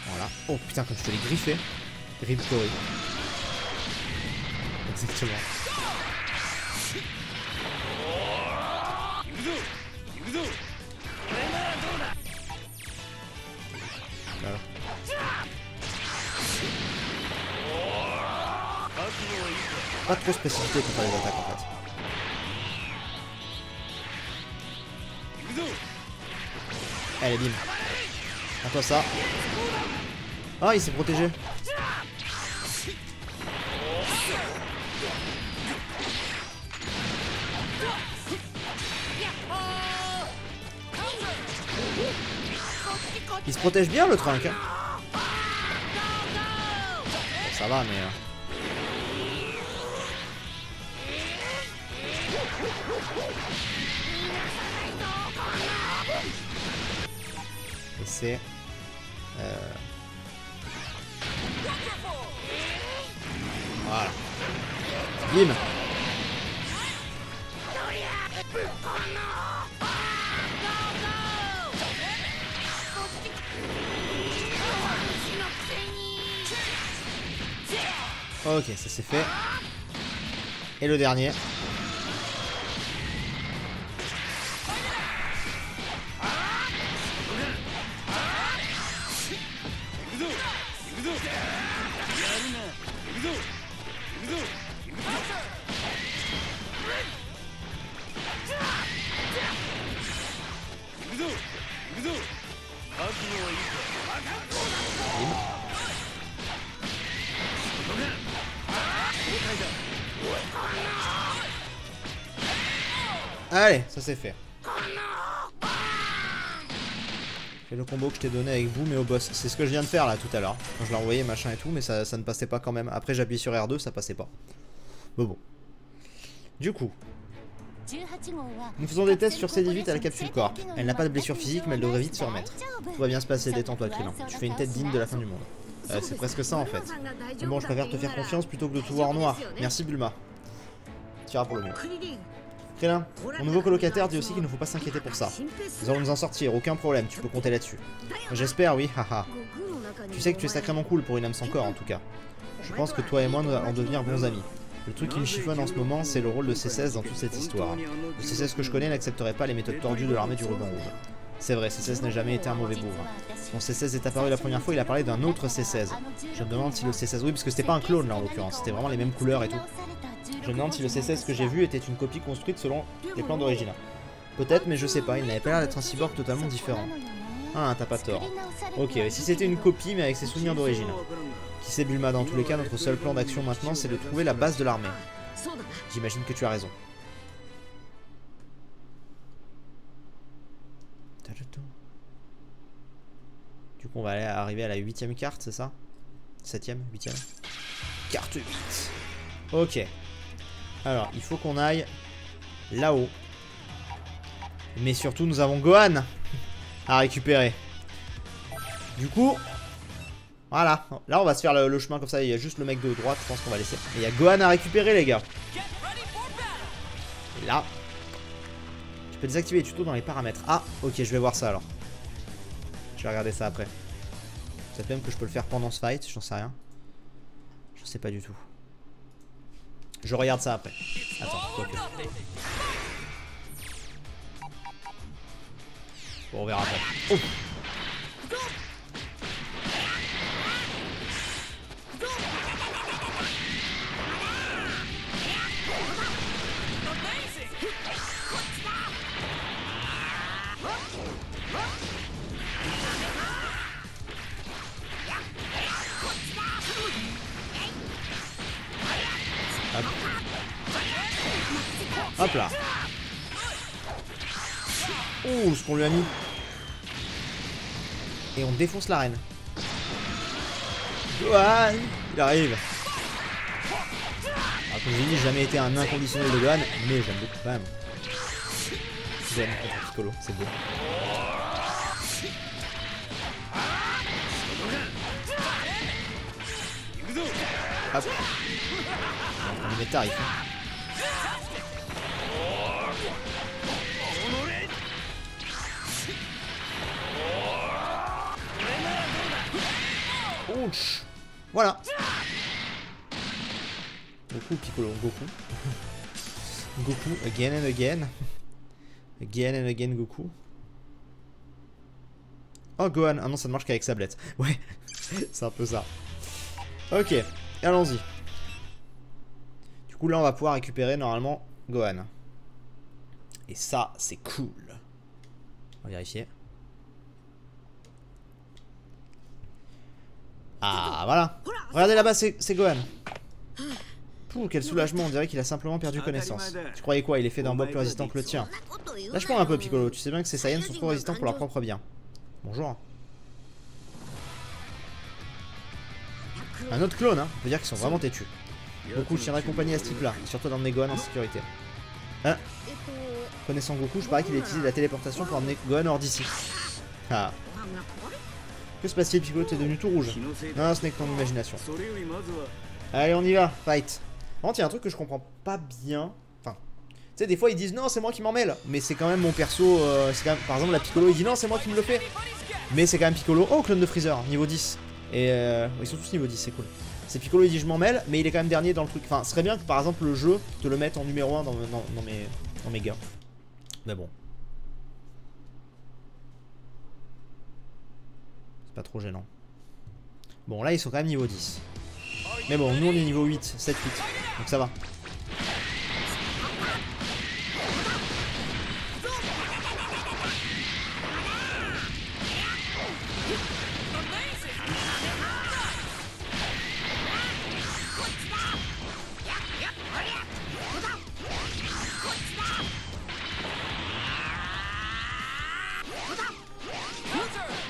Voilà. Oh putain comme je te l'ai griffé. Rip Corey. Exactement. Voilà. Pas trop spécificité pour faire les attaques en fait. Allez bim. Prends-toi ça. Ah il s'est protégé. Il se protège bien le trunk hein. Bon, ça va mais... Et c'est... Voilà. Bim. Ok, ça c'est fait. Et le dernier. Allez, ça c'est fait. Fais le combo que je t'ai donné avec Boom et au boss. C'est ce que je viens de faire là tout à l'heure. Quand je l'ai envoyé machin et tout, mais ça ne passait pas quand même. Après j'appuie sur R2, ça passait pas. Bon. Du coup, nous faisons des tests sur C18 à la capsule Corp. Elle n'a pas de blessure physique, mais elle devrait vite se remettre. Tout va bien se passer, détends-toi Krillin. Tu fais une tête digne de la fin du monde. C'est presque ça en fait. Mais bon, je préfère te faire confiance plutôt que de tout voir en noir. Merci Bulma. Tu iras pour le mieux. Krillin, mon nouveau colocataire dit aussi qu'il ne faut pas s'inquiéter pour ça. Nous allons nous en sortir, aucun problème, tu peux compter là-dessus. J'espère, oui, haha. Tu sais que tu es sacrément cool pour une âme sans corps en tout cas. Je pense que toi et moi nous allons devenir bons amis. Le truc qui me chiffonne en ce moment, c'est le rôle de C16 dans toute cette histoire. Le C16 que je connais n'accepterait pas les méthodes tordues de l'armée du ruban rouge. C'est vrai, C16 n'a jamais été un mauvais bourre. Quand C16 est apparu la première fois, il a parlé d'un autre C16. Je me demande si le C16... Oui, parce que c'était pas un clone là en l'occurrence, c'était vraiment les mêmes couleurs et tout. Je me demande si le C16 que j'ai vu était une copie construite selon les plans d'origine. Peut-être, mais je sais pas, il n'avait pas l'air d'être un cyborg totalement différent. Ah, t'as pas tort. Ok, si c'était une copie mais avec ses souvenirs d'origine. Qui sait Bulma, dans tous les cas, notre seul plan d'action maintenant, c'est de trouver la base de l'armée. J'imagine que tu as raison. Du coup, on va arriver à la 8ème carte, c'est ça? 7ème, 8ème. Carte 8. Ok. Alors, il faut qu'on aille là-haut. Mais surtout, nous avons Gohan à récupérer. Du coup, voilà. Là, on va se faire le chemin comme ça. Il y a juste le mec de droite, je pense qu'on va laisser. Et il y a Gohan à récupérer, les gars. Et là, tu peux désactiver les tutos dans les paramètres. Ah, ok, je vais voir ça alors. Je vais regarder ça après. Peut-être même que je peux le faire pendant ce fight, j'en sais rien. Je sais pas du tout. Je regarde ça après. Attends, quoique. Bon, on verra après. Oh. Hop. Hop là. Oh, ce qu'on lui a mis. Et on défonce l'arène. Gohan, il arrive. Alors, comme je l'ai dit, j'ai jamais été un inconditionnel de Gohan, mais j'aime beaucoup quand même. Gohan contre Piccolo, c'est beau. Hop. On va mettre tarif. Ouch. Voilà. Goku, Piccolo, Goku. Goku, again and again. Again and again, Goku. Oh, Gohan. Ah non, ça ne marche qu'avec Sablette. Ouais, c'est un peu ça. Ok, allons-y. Du coup, là, on va pouvoir récupérer normalement Gohan. Et ça, c'est cool. On va vérifier. Ah, voilà. Regardez là-bas, c'est Gohan. Pouh, quel soulagement. On dirait qu'il a simplement perdu connaissance. Tu croyais quoi? Il est fait d'un bois plus résistant que le tien. Lâche-moi un peu, Piccolo. Tu sais bien que ces Saiyans sont trop résistants pour leur propre bien. Bonjour. Un autre clone, hein. On peut dire qu'ils sont vraiment têtus. Goku, je tiendrai compagnie à ce type-là. Surtout d'emmener Gohan en sécurité. Hein? Connaissant Goku, je parie qu'il a utilisé la téléportation pour emmener Gohan hors d'ici. Ah. Que se passe-t-il, Piccolo? T'es devenu tout rouge. Non, ce n'est que ton imagination. Allez, on y va. Fight. Par contre, il y a un truc que je comprends pas bien. Enfin, tu sais, des fois ils disent non, c'est moi qui m'en mêle. Mais c'est quand même mon perso. Quand même... Par exemple, la Piccolo, il dit non, c'est moi qui me le fais. Mais c'est quand même Piccolo. Oh, clone de Freezer, niveau 10. Et ils sont tous niveau 10, c'est cool. C'est Piccolo, il dit je m'en mêle, mais il est quand même dernier dans le truc. Enfin, ce serait bien que par exemple le jeu te le mette en numéro 1 dans mes gars. Mais bon. C'est pas trop gênant. Bon, là ils sont quand même niveau 10. Mais bon, nous on est niveau 8, 7, 8. Donc ça va.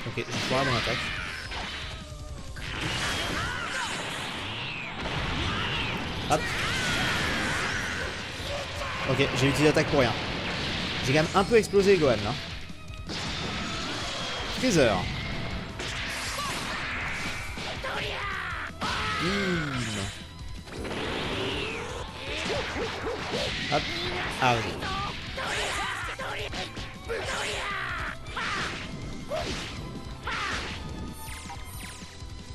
Ok, je vais voir mon attaque. Hop. Ok, j'ai utilisé l'attaque pour rien. J'ai quand même un peu explosé Gohan là. Freezer. Hop. Ah oui.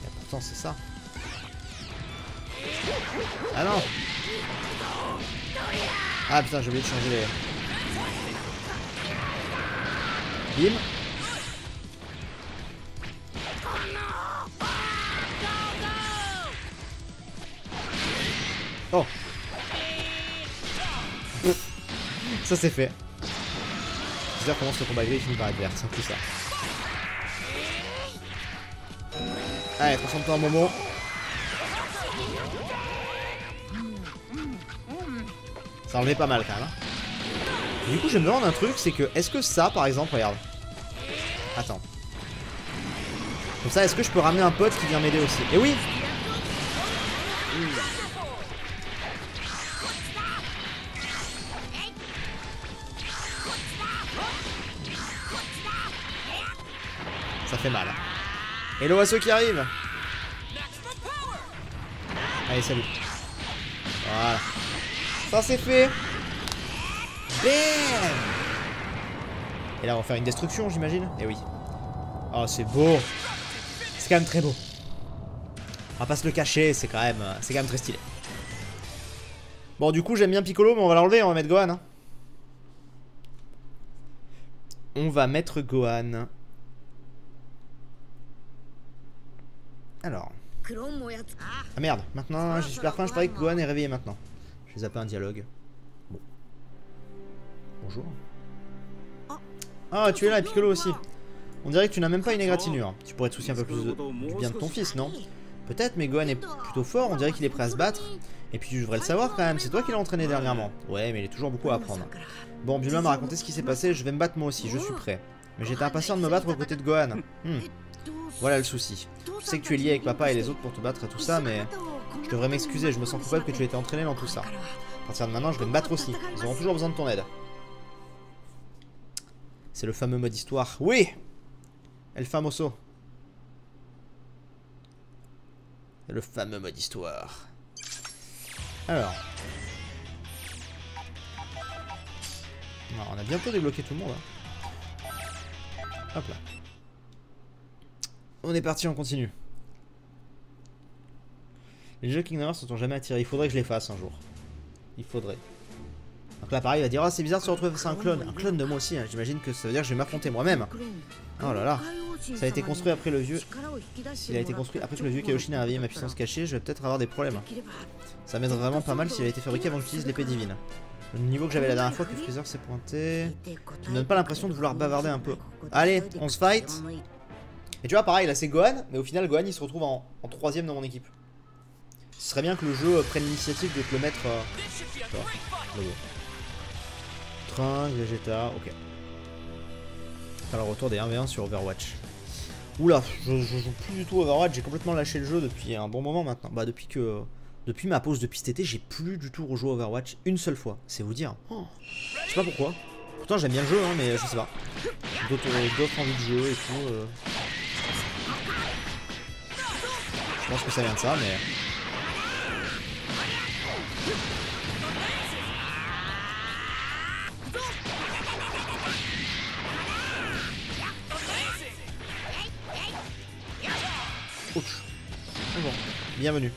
Et pourtant c'est ça. Ah non. Ah putain, j'ai oublié de changer les... Bim. Oh. Ça c'est fait. Bizarre comment ce combat gris finit par être vert, c'est un peu ça. Allez, transforme-toi en Momo. Ça enlevait pas mal quand même. Et du coup, je me demande un truc, c'est que est-ce que ça, par exemple, regarde. Attends. Comme ça, est-ce que je peux ramener un pote qui vient m'aider aussi? Eh oui. Ça fait mal. Et l'oiseau qui arrive. Allez, salut. Voilà. Ça c'est fait. Bam. Et là on va faire une destruction j'imagine. Et oui. Oh c'est beau. C'est quand même très beau. On va pas se le cacher, c'est quand même très stylé. Bon du coup j'aime bien Piccolo mais on va l'enlever, on va mettre Gohan. Hein. On va mettre Gohan. Alors. Ah merde, maintenant j'ai super faim, je parie que Gohan est réveillé maintenant. Je vais zapper un dialogue. Bon. Bonjour. Ah tu es là et Piccolo aussi. On dirait que tu n'as même pas une égratignure. Tu pourrais te soucier un peu plus du bien de ton fils, non? Peut-être, mais Gohan est plutôt fort, on dirait qu'il est prêt à se battre. Et puis tu devrais le savoir quand même, c'est toi qui l'as entraîné dernièrement. Ouais, mais il est toujours beaucoup à apprendre. Bon, Bulma m'a raconté ce qui s'est passé, je vais me battre moi aussi, je suis prêt. Mais j'étais impatient de me battre aux côtés de Gohan. Voilà le souci. Je sais que tu es lié avec papa et les autres pour te battre et tout ça, mais je devrais m'excuser, je me sens coupable que tu aies été entraîné dans tout ça. À partir de maintenant, je vais me battre aussi. Ils auront toujours besoin de ton aide. C'est le fameux mode histoire. Oui! El famoso. C'est le fameux mode histoire. Alors. Alors, on a bientôt débloqué tout le monde. Hein. Hop là. On est parti, on continue. Les jeux Kingdom Hearts ne sont jamais attirés. Il faudrait que je les fasse un jour. Il faudrait. Donc là, pareil, il va dire: oh, c'est bizarre de se retrouver face à un clone. Un clone de moi aussi. Hein. J'imagine que ça veut dire que je vais m'affronter moi-même. Oh là là. Ça a été construit après le vieux. S'il a été construit après que le vieux Kaioshin a réveillé ma puissance cachée, je vais peut-être avoir des problèmes. Ça m'aiderait vraiment pas mal s'il avait été fabriqué avant que j'utilise l'épée divine. Le niveau que j'avais la dernière fois que Freezer s'est pointé. Tu me donnes pas l'impression de vouloir bavarder un peu. Allez, on se fight. Et tu vois, pareil, là c'est Gohan, mais au final, Gohan il se retrouve en 3ème dans mon équipe. Ce serait bien que le jeu prenne l'initiative de te le mettre. Tringle, Vegeta, ok. Faire le retour des 1v1 sur Overwatch. Oula, je joue plus du tout Overwatch, j'ai complètement lâché le jeu depuis un bon moment maintenant. Bah depuis ma pause depuis cet été, j'ai plus du tout rejoué Overwatch une seule fois, c'est vous dire. Oh, je sais pas pourquoi. Pourtant j'aime bien le jeu, hein, mais je sais pas. D'autres envies de jeu et tout. Je pense que ça vient de ça, mais... Ouch. Bon, bienvenue.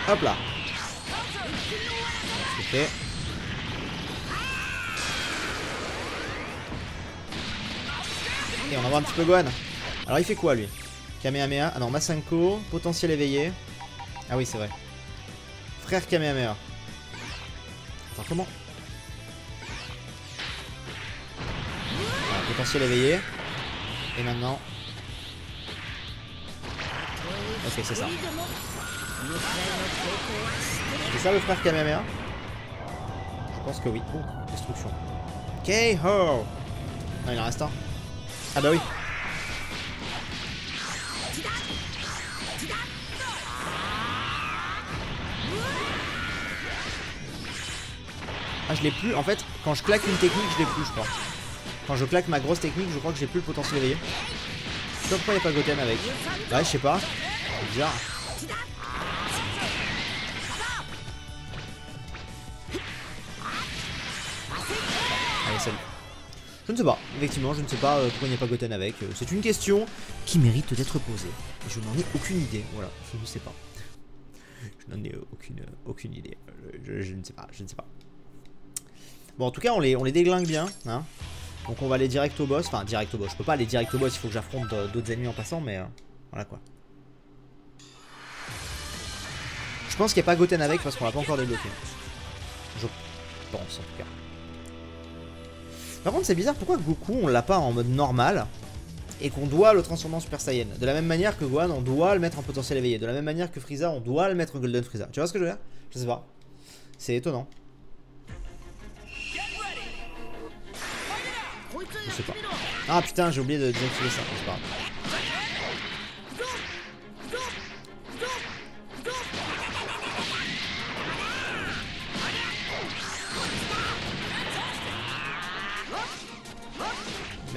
Hop là. C'est fait. Et on envoie un petit peu Gohan. Alors il fait quoi lui? Kamehameha. Ah non, Masenko. Potentiel éveillé. Ah oui, c'est vrai. Frère Kamehameha. Attends, comment? Voilà, potentiel éveillé. Et maintenant... Ok, c'est ça. C'est ça le frère Kamehameha? Je pense que oui. Oh, destruction. K.O. Non, il en reste un. Ah bah oui. Ah, je l'ai plus. En fait, quand je claque une technique, je l'ai plus, je crois. Quand je claque ma grosse technique, je crois que j'ai plus le potentiel éveillé. Je sais pas pourquoi il n'y a pas Goten avec. Ouais, je sais pas. C'est bizarre. Allez, salut. Je ne sais pas, effectivement, je ne sais pas pourquoi il n'y a pas Goten avec. C'est une question qui mérite d'être posée. Et je n'en ai aucune idée, voilà, je ne sais pas. Je n'en ai aucune idée. Je ne sais pas, je ne sais pas. Bon, en tout cas, on les déglingue bien, hein. Donc on va aller direct au boss. Enfin, direct au boss. Je peux pas aller direct au boss, il faut que j'affronte d'autres ennemis en passant, mais voilà quoi. Je pense qu'il n'y a pas Goten avec parce qu'on l'a pas encore débloqué. Je pense en tout cas. Par contre c'est bizarre, pourquoi Goku on l'a pas en mode normal et qu'on doit le transformer en Super Saiyan? De la même manière que Gohan on doit le mettre en potentiel éveillé. De la même manière que Frieza on doit le mettre en Golden Frieza. Tu vois ce que je veux dire? Je sais pas. C'est étonnant. Je sais pas. Ah putain j'ai oublié de désactiver ça. C'est pas grave.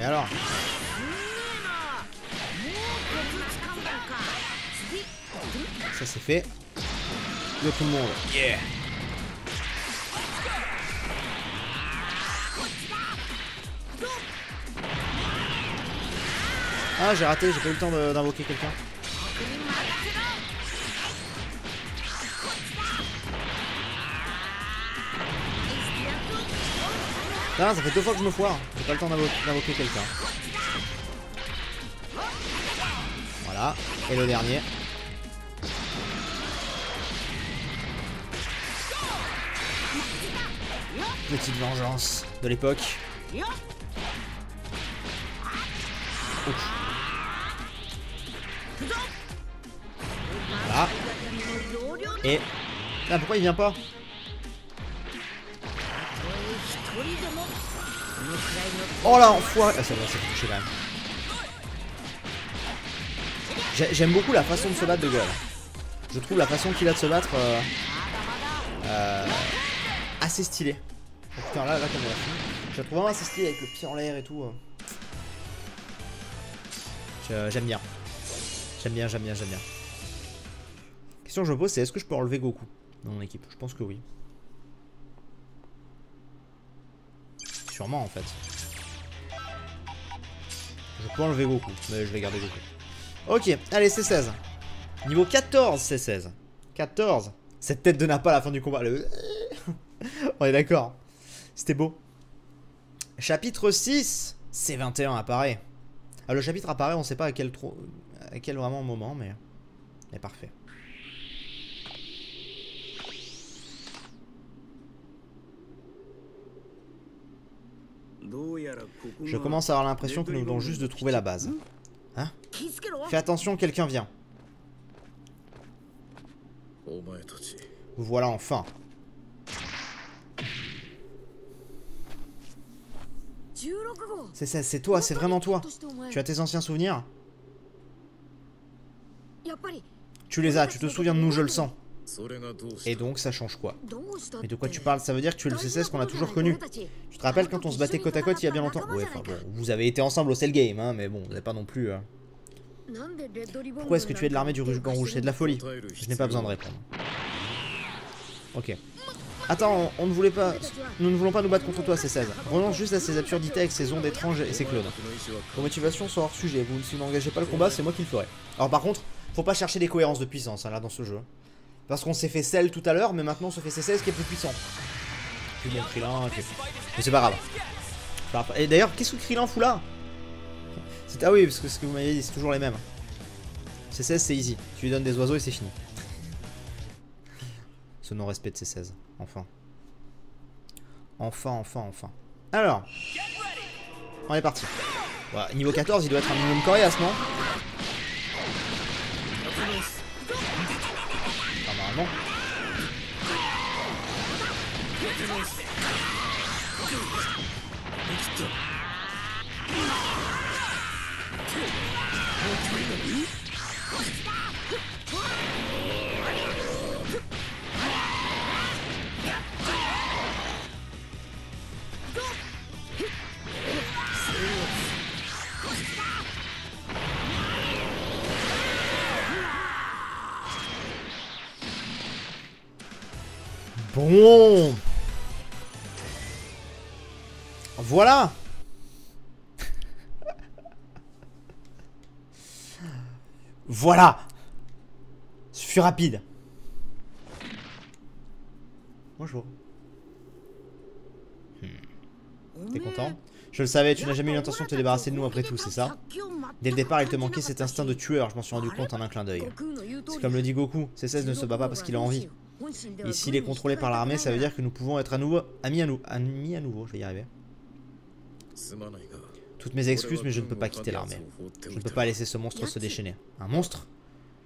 Mais alors? Ça c'est fait. De tout le monde. Yeah. Ah, j'ai raté, j'ai pas eu le temps d'invoquer quelqu'un. Ah, ça fait 2 fois que je me foire. J'ai pas le temps d'invoquer quelqu'un. Voilà. Et le dernier. Petite vengeance de l'époque. Voilà. Et... Ah, pourquoi il vient pas? Oh là, enfoiré. Ah, ça va, ça fait toucher quand même. J'aime beaucoup la façon de se battre de Gueule. Je trouve la façon qu'il a de se battre assez stylée. Oh, putain, là, comme on a fini. Je la trouve vraiment assez stylée avec le pied en l'air et tout. J'aime bien. J'aime bien. Question que je me pose, c'est est-ce que je peux enlever Goku dans mon équipe? Je pense que oui. Sûrement en fait. Je peux enlever Goku, mais je vais garder Goku. Ok, allez, C16. Niveau 14, C16. 14. Cette tête de Nappa à la fin du combat. On est d'accord. C'était beau. Chapitre 6. C21 apparaît. Ah, le chapitre apparaît, on sait pas à quel vraiment moment, mais... est parfait. Je commence à avoir l'impression que nous venons juste de trouver la base. Hein? Fais attention, quelqu'un vient. Voilà enfin. C'est toi, c'est vraiment toi. Tu as tes anciens souvenirs? Tu les as, tu te souviens de nous, je le sens. Et donc ça change quoi? Mais de quoi tu parles? Ça veut dire que tu es le C16 qu'on a toujours connu. Tu te rappelles quand on se battait côte à côte il y a bien longtemps? Ouais, enfin bon, vous avez été ensemble au Cell Game, hein, mais bon, vous n'avez pas non plus... Pourquoi est-ce que tu es de l'armée du ruban rouge? C'est de la folie. Je n'ai pas besoin de répondre. Ok. Attends, on ne voulait pas... Nous ne voulons pas nous battre contre toi, C16. Renonce juste à ces absurdités avec ces ondes étranges et ces clones. Vos motivations sont hors sujet. Vous si vous n'engagez pas le combat, c'est moi qui le ferai. Alors par contre, faut pas chercher des cohérences de puissance, hein, là, dans ce jeu. Parce qu'on s'est fait Cell tout à l'heure, mais maintenant on se fait C16 qui est plus puissant. Puis bon, Krillin, okay. Mais c'est pas grave. Et d'ailleurs, qu'est-ce que Krillin fout là? Ah oui, parce que ce que vous m'avez dit, c'est toujours les mêmes. C16 c'est easy, tu lui donnes des oiseaux et c'est fini. Ce non-respect de C16, enfin. Enfin. Alors, on est parti. Voilà, niveau 14, il doit être un minimum coriace, non? Normalement. Bon. Voilà. Voilà. Ce fut rapide. Bonjour. T'es content? Je le savais, tu n'as jamais eu l'intention de te débarrasser de nous après tout, c'est ça? Dès le départ, il te manquait cet instinct de tueur, je m'en suis rendu compte en un clin d'œil. C'est comme le dit Goku, C16 ne se bat pas parce qu'il a envie. Et s'il est contrôlé par l'armée, ça veut dire que nous pouvons être à nouveau amis à nouveau, je vais y arriver. Toutes mes excuses, mais je ne peux pas quitter l'armée. Je ne peux pas laisser ce monstre se déchaîner. Un monstre?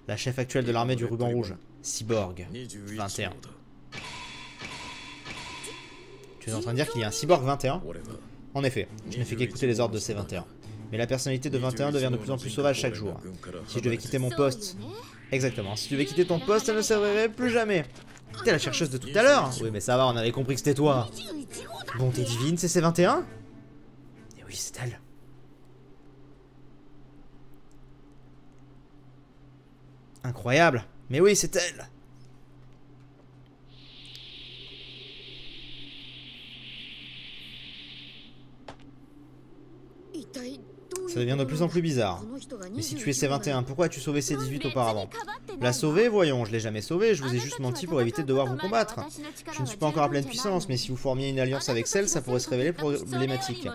La chef actuelle de l'armée du ruban rouge, Cyborg 21. Tu es en train de dire qu'il y a un Cyborg 21? En effet, je ne fais qu'écouter les ordres de ces 21. Mais la personnalité de 21 devient de plus en plus sauvage chaque jour. Si je devais quitter mon poste... Exactement, si tu devais quitter ton poste, elle ne servirait plus jamais. T'es la chercheuse de tout à l'heure? Oui, mais ça va, on avait compris que c'était toi. Bon, t'es divine, c'est C21? Et oui, c'est elle. Incroyable. Mais oui, c'est elle. Ça devient de plus en plus bizarre. Mais si tu es C21, pourquoi as-tu sauvé C18 auparavant? La sauver? Voyons, je l'ai jamais sauvé, je vous ai juste menti pour éviter de devoir vous combattre. Je ne suis pas encore à pleine puissance, mais si vous formiez une alliance avec celle, ça pourrait se révéler problématique.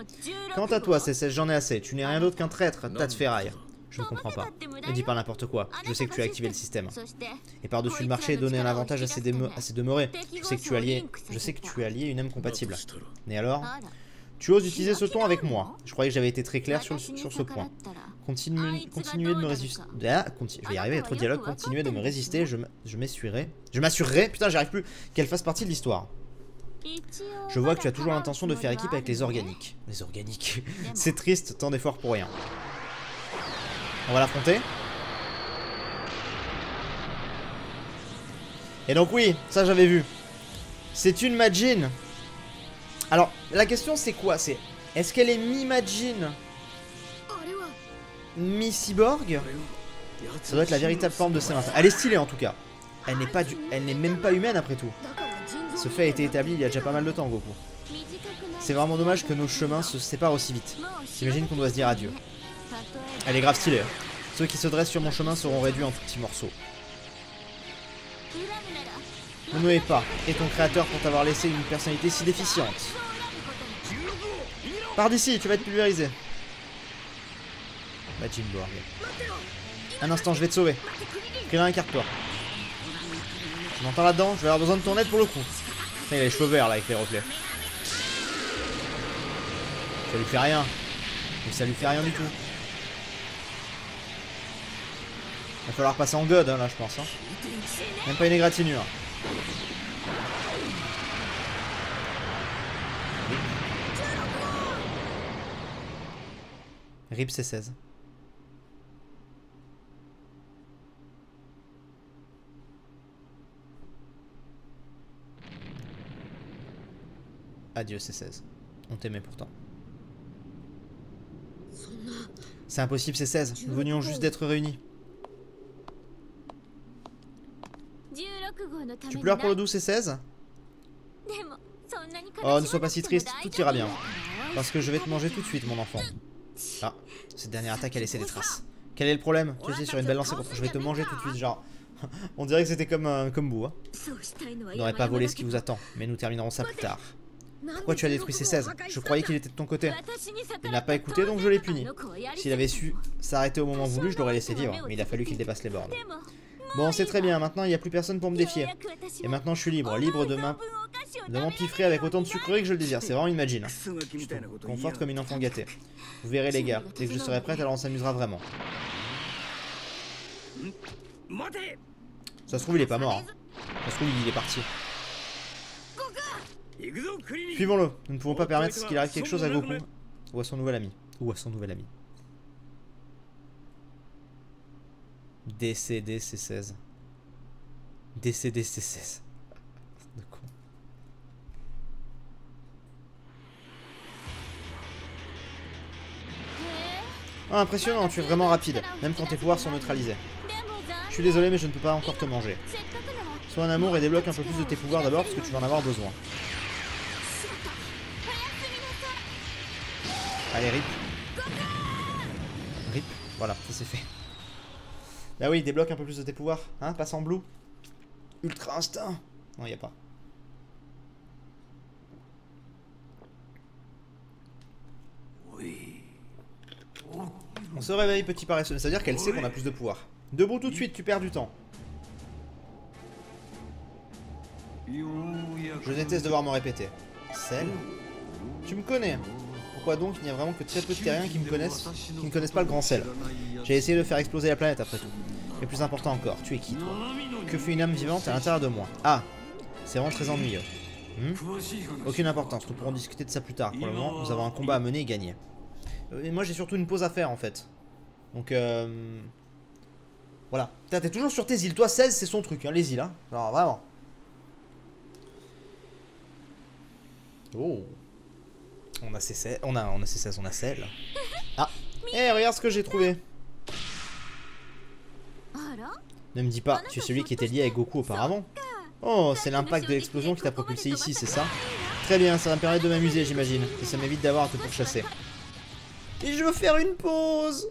Quant à toi, C16, j'en ai assez, tu n'es rien d'autre qu'un traître, tas de ferraille. Je ne comprends pas. Ne dis pas n'importe quoi, je sais que tu as activé le système. Et par-dessus le marché, donner un avantage à ces demeurés. Je sais que tu as lié une âme compatible. Et alors? Tu oses utiliser ce ton avec moi. Je croyais que j'avais été très clair sur ce point. Continuez de me résister. Je vais y arriver, il y a trop de dialogue. Continuez de me résister, je m'assurerai, putain j'arrive plus, qu'elle fasse partie de l'histoire. Je vois que tu as toujours l'intention de faire équipe avec les organiques. Les organiques. C'est triste, tant d'efforts pour rien. On va l'affronter. Et donc oui, ça j'avais vu. C'est une Majin. Alors, la question c'est quoi? C'est, est-ce qu'elle est mi-Majin, mi-cyborg? Ça doit être la véritable forme de Saint-Martin. Elle est stylée en tout cas. Elle n'est même pas humaine après tout. Ce fait a été établi il y a déjà pas mal de temps, Goku. C'est vraiment dommage que nos chemins se séparent aussi vite. J'imagine qu'on doit se dire adieu. Elle est grave stylée. Hein. Ceux qui se dressent sur mon chemin seront réduits en tout petits morceaux. Ne me hais pas, et ton créateur pour t'avoir laissé une personnalité si déficiente. Pars d'ici, tu vas être pulvérisé. Majin Borg. Un instant, je vais te sauver. Krillin, écarte-toi. Tu m'entends là-dedans? Je vais avoir besoin de ton aide pour le coup. Putain, il a les cheveux verts là avec les reflets. Ça lui fait rien. Mais ça lui fait rien du tout. Il va falloir passer en god hein, là je pense. Hein. Même pas une égratignure. RIP C16. Adieu C16. On t'aimait pourtant. C'est impossible C16. Nous venions juste d'être réunis. Tu pleures pour le doux C16? Oh, ne sois pas si triste, tout ira bien. Parce que je vais te manger tout de suite, mon enfant. Ah, cette dernière attaque a laissé des traces. Quel est le problème? Tu étais sur une belle lancée contre... Je vais te manger tout de suite, genre... On dirait que c'était comme vous, hein. Vous n'aurez pas volé ce qui vous attend, mais nous terminerons ça plus tard. Pourquoi tu as détruit C16? Je croyais qu'il était de ton côté. Il n'a pas écouté, donc je l'ai puni. S'il avait su s'arrêter au moment voulu, je l'aurais laissé vivre, mais il a fallu qu'il dépasse les bornes. Bon, c'est très bien, maintenant il n'y a plus personne pour me défier. Et maintenant je suis libre, de m'empiffrer avec autant de sucreries que je le désire. C'est vraiment une Majin. Hein. Je te conforte comme une enfant gâtée. Vous verrez les gars, dès que je serai prête, alors on s'amusera vraiment. Ça se trouve il est pas mort. Hein. Ça se trouve il est parti. Suivons-le, nous ne pouvons pas permettre qu'il arrive quelque chose à Goku. Ou à son nouvel ami. Décédé C16. Décédé C16. De con. Oh, impressionnant, tu es vraiment rapide, même quand tes pouvoirs sont neutralisés. Je suis désolé, mais je ne peux pas encore te manger. Sois un amour et débloque un peu plus de tes pouvoirs d'abord, parce que tu vas en avoir besoin. Allez, rip. Rip, voilà, ça c'est fait. Bah oui, débloque un peu plus de tes pouvoirs. Hein, passe en blue. Ultra instinct. Non, y a pas. On se réveille, petit paresseux. Ça veut dire qu'elle sait qu'on a plus de pouvoir. Debout tout de suite, tu perds du temps. Je déteste devoir me répéter. Celle? Tu me connais. Pourquoi donc il n'y a vraiment que très peu de terriens qui ne connaissent pas le grand sel? J'ai essayé de faire exploser la planète après tout. Et plus important encore, tu es qui toi? Que fait une âme vivante à l'intérieur de moi? Ah, c'est vraiment très ennuyeux. Aucune importance, nous pourrons discuter de ça plus tard. Pour le moment, nous avons un combat à mener et gagner. Et moi j'ai surtout une pause à faire en fait. Donc voilà. T'es toujours sur tes îles, toi 16 c'est son truc, hein, les îles, hein. Genre vraiment. Oh. On a C16, on a C16, on a celle. Ah, regarde ce que j'ai trouvé. Ne me dis pas, tu es celui qui était lié avec Goku auparavant. Oh, c'est l'impact de l'explosion qui t'a propulsé ici, c'est ça? Très bien, ça va me permettre de m'amuser, j'imagine. Et ça m'évite d'avoir à te pourchasser. Et je veux faire une pause.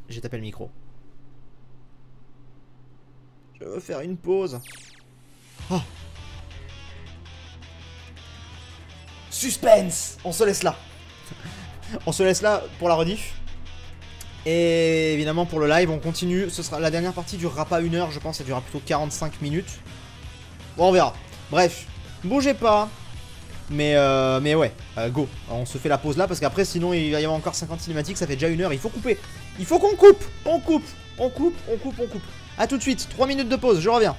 J'ai tapé le micro. Je veux faire une pause. Oh. Suspense. On se laisse là. On se laisse là pour la rediff. Et évidemment pour le live on continue. Ce sera la dernière partie durera pas 1 heure, je pense, ça durera plutôt 45 minutes. Bon, on verra. Bref, bougez pas. Mais ouais, go. On se fait la pause là parce qu'après sinon il va y avoir encore 50 cinématiques, ça fait déjà 1 heure, il faut couper. Il faut qu'on coupe. On coupe. On coupe, on coupe, on coupe. A tout de suite, 3 minutes de pause, je reviens.